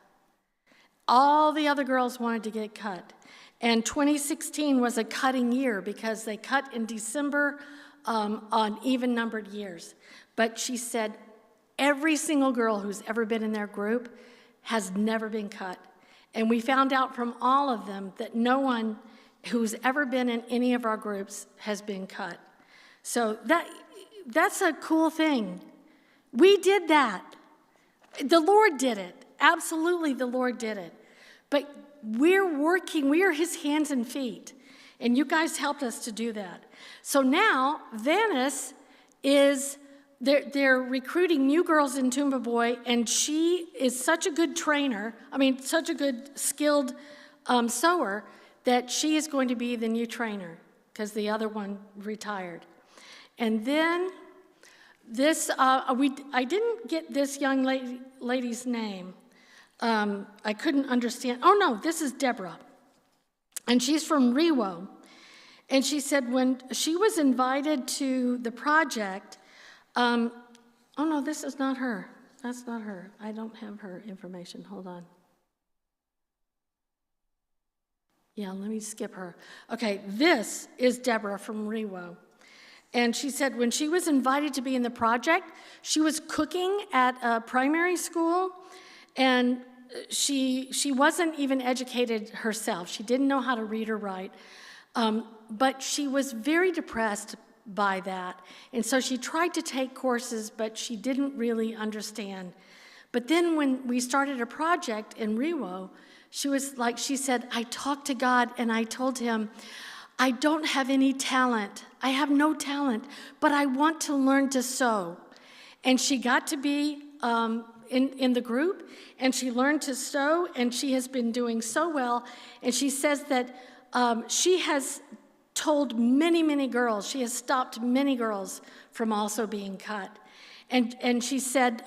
All the other girls wanted to get cut. And 2016 was a cutting year because they cut in December on even-numbered years. But she said every single girl who's ever been in their group has never been cut. And we found out from all of them that no one who's ever been in any of our groups has been cut. So that's a cool thing. We did that. The Lord did it. Absolutely, the Lord did it. But we're working, we are his hands and feet. And you guys helped us to do that. So now, Venice they're recruiting new girls in Toomba Boy, and she is such a good trainer, such a good skilled sewer, that she is going to be the new trainer, because the other one retired. And then this, I didn't get this young lady's name. I couldn't understand. Oh no, this is Deborah. And she's from Riwo. And she said when she was invited to the project, oh no, this is not her. That's not her. I don't have her information. Hold on. Yeah, let me skip her. Okay, this is Deborah from Riwo. And she said when she was invited to be in the project, she was cooking at a primary school, and she wasn't even educated herself. She didn't know how to read or write, but she was very depressed by that. And so she tried to take courses, but she didn't really understand. But then when we started a project in Riwo, she said, I talked to God and I told him, I don't have any talent. I have no talent, but I want to learn to sew. And she got to be in the group, and she learned to sew, and she has been doing so well. And she says that she has told many, many girls, she has stopped many girls from also being cut. And she said,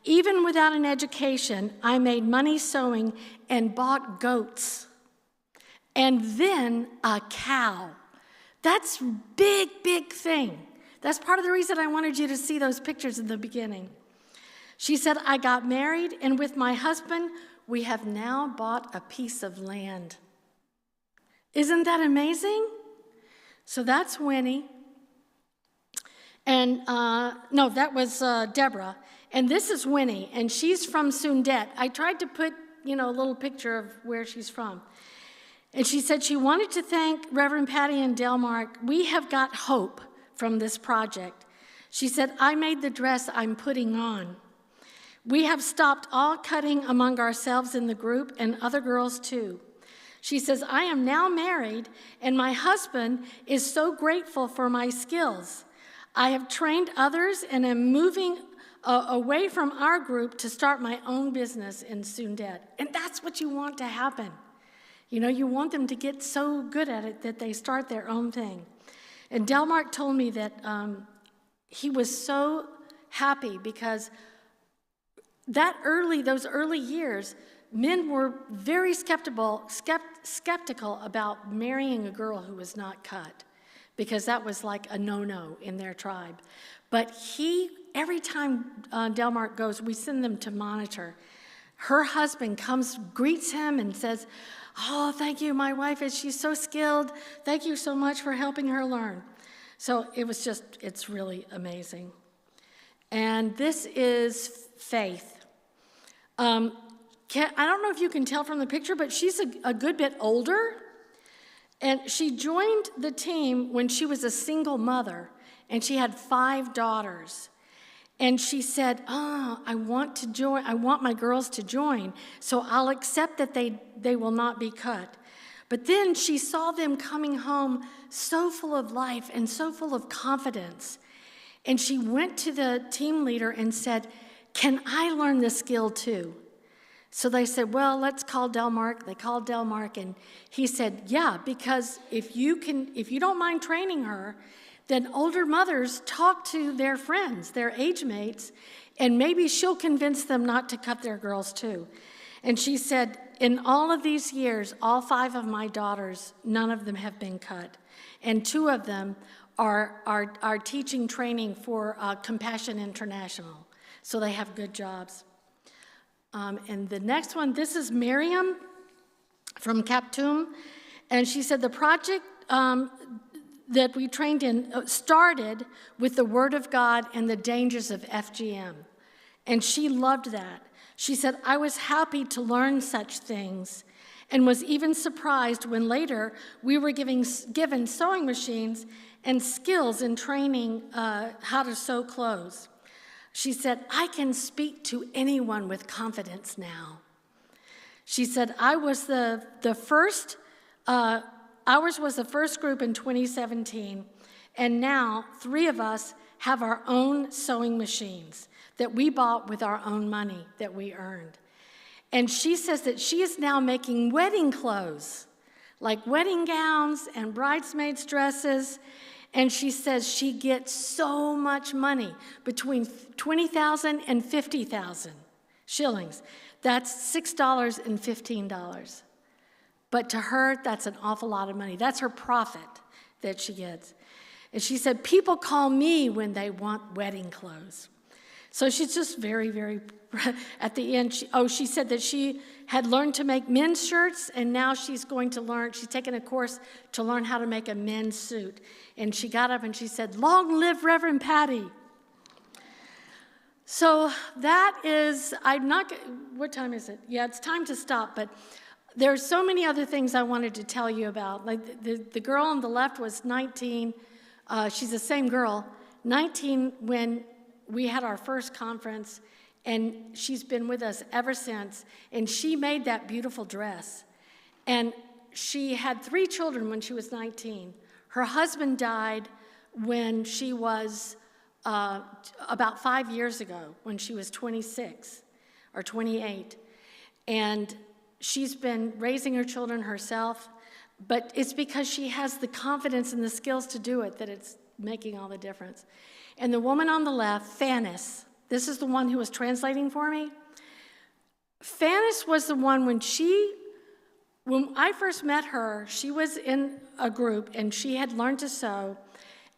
even without an education, I made money sewing and bought goats. And then a cow. That's big, big thing. That's part of the reason I wanted you to see those pictures in the beginning. She said, I got married, and with my husband, we have now bought a piece of land. Isn't that amazing? So that's Winnie. And no, that was Deborah. And this is Winnie, and she's from Sundet. I tried to put, a little picture of where she's from. And she said she wanted to thank Reverend Patti and Delmark. We have got hope from this project. She said, I made the dress I'm putting on. We have stopped all cutting among ourselves in the group and other girls too. She says, I am now married, and my husband is so grateful for my skills. I have trained others and am moving away from our group to start my own business in Sundet. And that's what you want to happen. You want them to get so good at it that they start their own thing. And Delmark told me that he was so happy because those early years, men were very skeptical about marrying a girl who was not cut, because that was like a no-no in their tribe. But every time Delmark goes, we send them to monitor. Her husband comes, greets him, and says, oh, thank you, my wife, she's so skilled. Thank you so much for helping her learn. So it's really amazing. And this is Faith. I don't know if you can tell from the picture, but she's a good bit older. And she joined the team when she was a single mother, and she had 5 daughters. And she said, I want to join. I want my girls to join, so I'll accept that they will not be cut. But then she saw them coming home so full of life and so full of confidence. And she went to the team leader and said, can I learn this skill too? So they said, well, let's call Delmark. They called Delmark, and he said, yeah, because if you don't mind training her, then older mothers talk to their friends, their age mates, and maybe she'll convince them not to cut their girls too. And she said, in all of these years, all 5 of my daughters, none of them have been cut. And 2 of them are teaching training for Compassion International. So they have good jobs. And the next one, this is Miriam from Kaptoum. And she said the project that we trained in started with the Word of God and the dangers of FGM. And she loved that. She said, I was happy to learn such things. and was even surprised when later we were given sewing machines and skills in training how to sew clothes. She said, I can speak to anyone with confidence now. She said, ours was the first group in 2017, and now 3 of us have our own sewing machines that we bought with our own money that we earned. And she says that she is now making wedding clothes, like wedding gowns and bridesmaids' dresses. And she says she gets so much money, between 20,000 and 50,000 shillings. That's $6 and $15. But to her, that's an awful lot of money. That's her profit that she gets. And she said, people call me when they want wedding clothes. So she's just very, very, at the end, she said that she had learned to make men's shirts, and now she's taken a course to learn how to make a men's suit. And she got up and she said, long live Reverend Patti. So that is, what time is it? Yeah, it's time to stop, but there's so many other things I wanted to tell you about. Like the girl on the left was 19, she's the same girl, 19 when we had our first conference, and she's been with us ever since, and she made that beautiful dress. And she had 3 children when she was 19. Her husband died when she was about 5 years ago, when she was 26 or 28. And she's been raising her children herself, but it's because she has the confidence and the skills to do it that it's making all the difference. And the woman on the left, Fannis, this is the one who was translating for me. Fannis was the one when I first met her, she was in a group and she had learned to sew,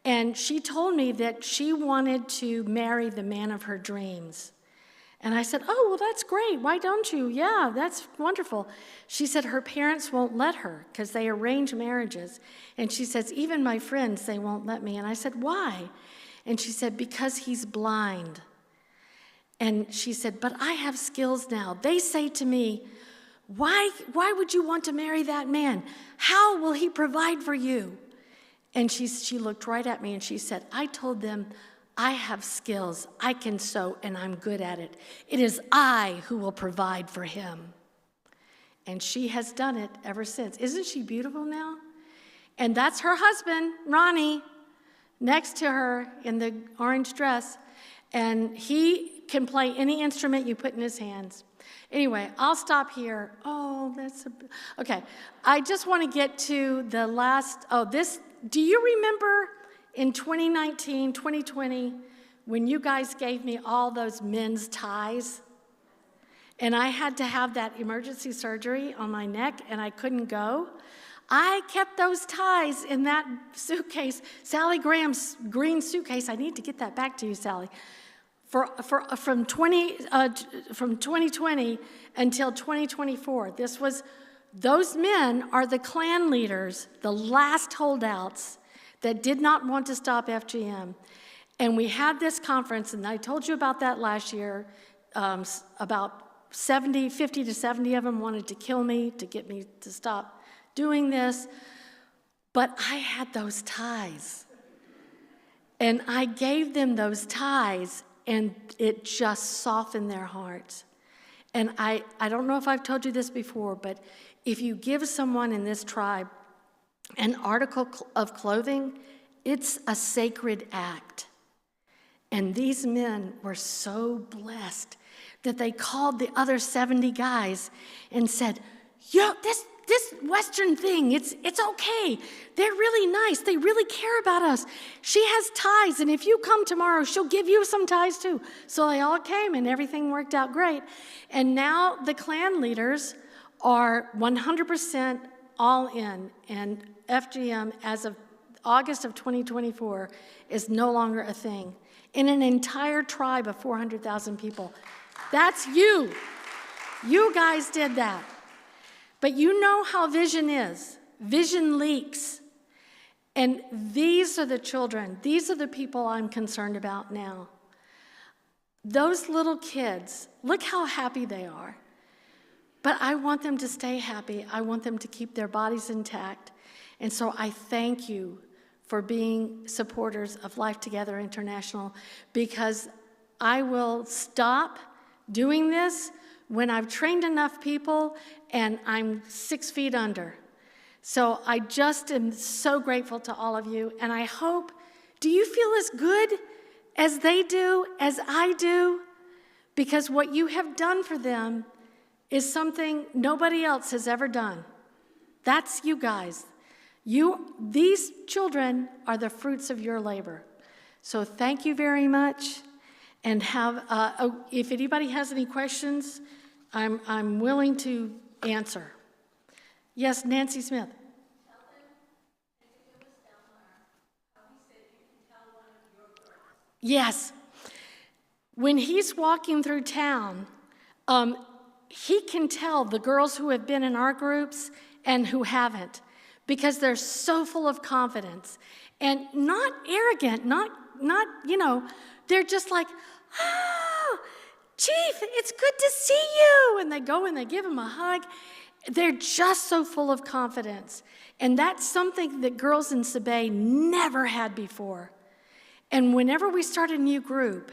and she told me that she wanted to marry the man of her dreams. And I said, oh, well, that's great. Why don't you? Yeah, that's wonderful. She said her parents won't let her because they arrange marriages. And she says, even my friends, they won't let me. And I said, why? And she said, because he's blind. And she said, but I have skills now. They say to me, why would you want to marry that man? How will he provide for you? And she looked right at me and she said, I told them, I have skills, I can sew, and I'm good at it. It is I who will provide for him. And she has done it ever since. Isn't she beautiful now? And that's her husband, Ronnie, next to her in the orange dress. And he can play any instrument you put in his hands. Anyway, I'll stop here. Oh, okay. I just want to get to the last, do you remember in 2019, 2020, when you guys gave me all those men's ties, and I had to have that emergency surgery on my neck and I couldn't go? I kept those ties in that suitcase, Sally Graham's green suitcase. I need to get that back to you, Sally. From 2020 until 2024, those men are the Klan leaders, the last holdouts that did not want to stop FGM. And we had this conference, and I told you about that last year. About 50 to 70 of them wanted to kill me, to get me to stop doing this. But I had those ties. And I gave them those ties, and it just softened their hearts. And I don't know if I've told you this before, but if you give someone in this tribe an article of clothing, it's a sacred act. And these men were so blessed that they called the other 70 guys and said, this Western thing, it's okay. They're really nice. They really care about us. She has ties, and if you come tomorrow, she'll give you some ties too. So they all came, and everything worked out great. And now the Klan leaders are 100% all in, and FGM, as of August of 2024, is no longer a thing. In an entire tribe of 400,000 people. That's you. You guys did that. But you know how vision is. Vision leaks. And these are the children. These are the people I'm concerned about now. Those little kids, look how happy they are. But I want them to stay happy. I want them to keep their bodies intact. And so I thank you for being supporters of Life Together International, because I will stop doing this when I've trained enough people and I'm 6 feet under. So I just am so grateful to all of you, and I hope, do you feel as good as they do, as I do? Because what you have done for them is something nobody else has ever done. That's you guys. These children are the fruits of your labor. So thank you very much, and if anybody has any questions, I'm willing to answer. Yes, Nancy Smith. Yes. When he's walking through town, he can tell the girls who have been in our groups and who haven't, because they're so full of confidence and not arrogant, not they're just like, oh, Chief, it's good to see you. And they go and they give him a hug. They're just so full of confidence. And that's something that girls in Sabay never had before. And whenever we start a new group,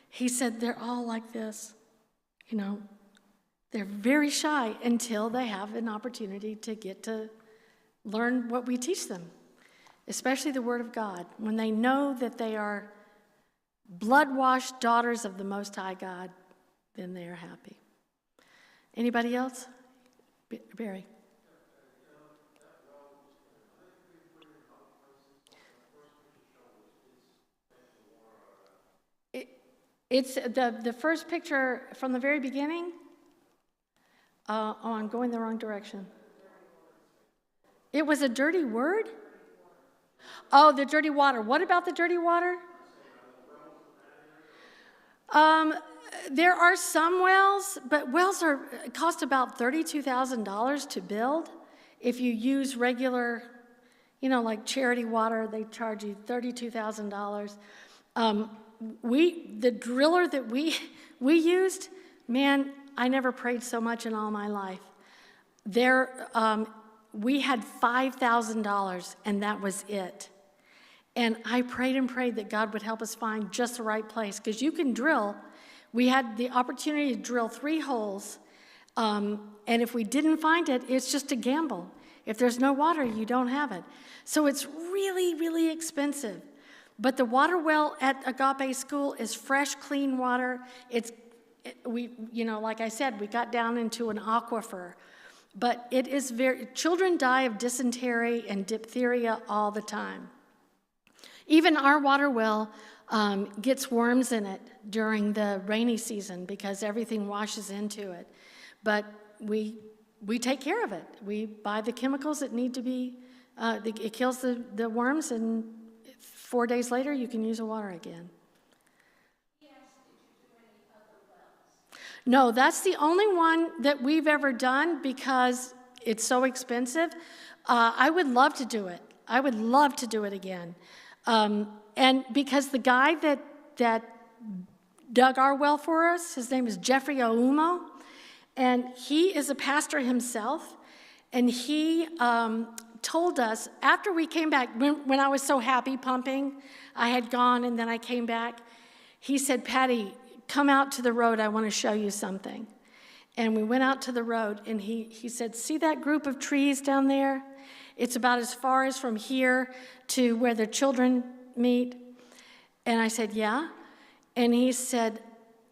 he said they're all like this. They're very shy until they have an opportunity to get to learn what we teach them, especially the Word of God. When they know that they are blood-washed daughters of the Most High God, then they are happy. Anybody else? Barry. It's the first picture from the very beginning. I'm going the wrong direction. It was a dirty word? Oh, the dirty water. What about the dirty water? There are some wells, but wells cost about $32,000 to build. If you use regular, like charity water, they charge you $32,000. The driller that we used, man, I never prayed so much in all my life. We had $5,000, and that was it. And I prayed and prayed that God would help us find just the right place, because you can drill. We had the opportunity to drill 3 holes, and if we didn't find it, it's just a gamble. If there's no water, you don't have it. So it's really, really expensive. But the water well at Agape School is fresh, clean water. Like I said, we got down into an aquifer. But it is children die of dysentery and diphtheria all the time. Even our water well gets worms in it during the rainy season because everything washes into it. But we take care of it. We buy the chemicals that need to be, it kills the worms, and 4 days later you can use the water again. Yes, did you do any other wells? No, that's the only one that we've ever done because it's so expensive. I would love to do it. I would love to do it again. And because the guy that dug our well for us, his name is Jeffrey Oumo, and he is a pastor himself, and he told us after we came back, when I was so happy pumping, I had gone and then I came back, he said, Patti, come out to the road, I want to show you something. And we went out to the road, and he said, see that group of trees down there? It's about as far as from here to where the children meet. And I said, yeah. And he said,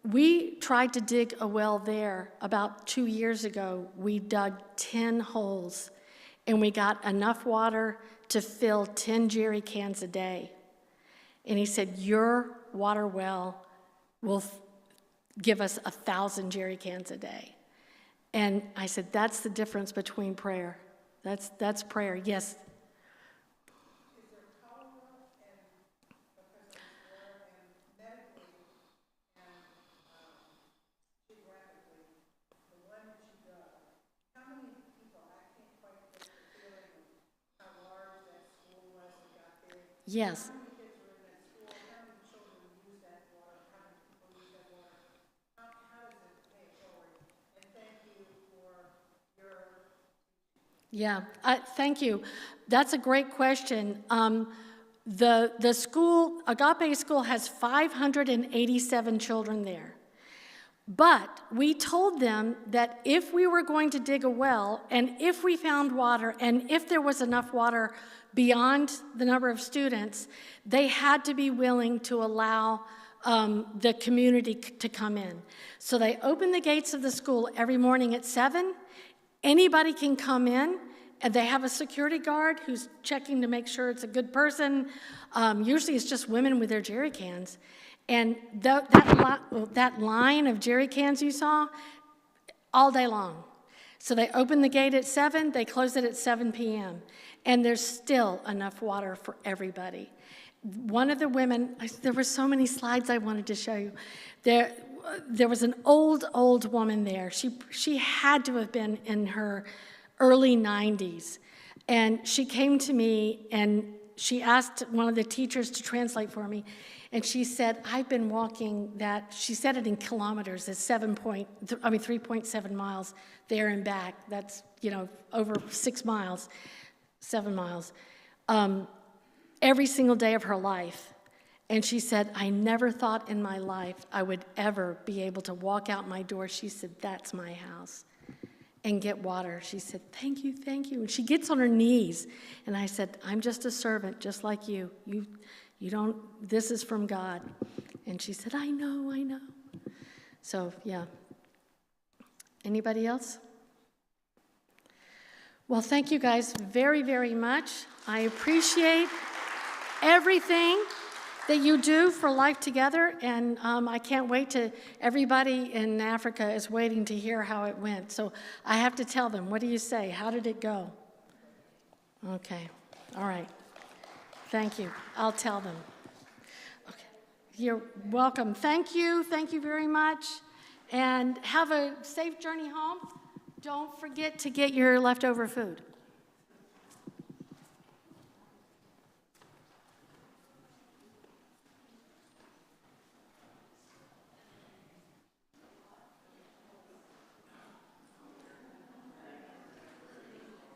we tried to dig a well there about 2 years ago. We dug 10 holes, and we got enough water to fill 10 jerry cans a day. And he said, your water well will give us 1,000 jerry cans a day. And I said, that's the difference between prayer. That's prayer, yes. Is there power and because and medically and geographically, the one that you dug, how many people, I can't quite get the feeling of how large that school was that got there. Yes. How many kids were in that school? How many children use that water? How many people use that water? How does it pay it forward? And thank you for Yeah, thank you. That's a great question. The school, Agape School, has 587 children there. But we told them that if we were going to dig a well, and if we found water, and if there was enough water beyond the number of students, they had to be willing to allow the community to come in. So they open the gates of the school every morning at 7. Anybody can come in, and they have a security guard who's checking to make sure it's a good person. Usually it's just women with their jerry cans. And that line of jerry cans you saw, all day long. So they open the gate at 7, they close it at 7 p.m. And there's still enough water for everybody. One of the women, there were so many slides I wanted to show you. There was an old woman there. She had to have been in her early 90s. And she came to me and she asked one of the teachers to translate for me. And she said, I've been walking that, she said it in kilometers, it's 3.7 miles there and back. That's, over 6 miles, 7 miles, every single day of her life. And she said, I never thought in my life I would ever be able to walk out my door. She said, that's my house, and get water. She said, thank you, thank you. And she gets on her knees. And I said, I'm just a servant, just like you. You don't, this is from God. And she said, I know. So, yeah. Anybody else? Well, thank you guys very, very much. I appreciate everything that you do for Life Together, and I can't wait to, everybody in Africa is waiting to hear how it went. So I have to tell them, what do you say? How did it go? Okay, all right. Thank you. I'll tell them. Okay. You're welcome. Thank you very much, and have a safe journey home. Don't forget to get your leftover food.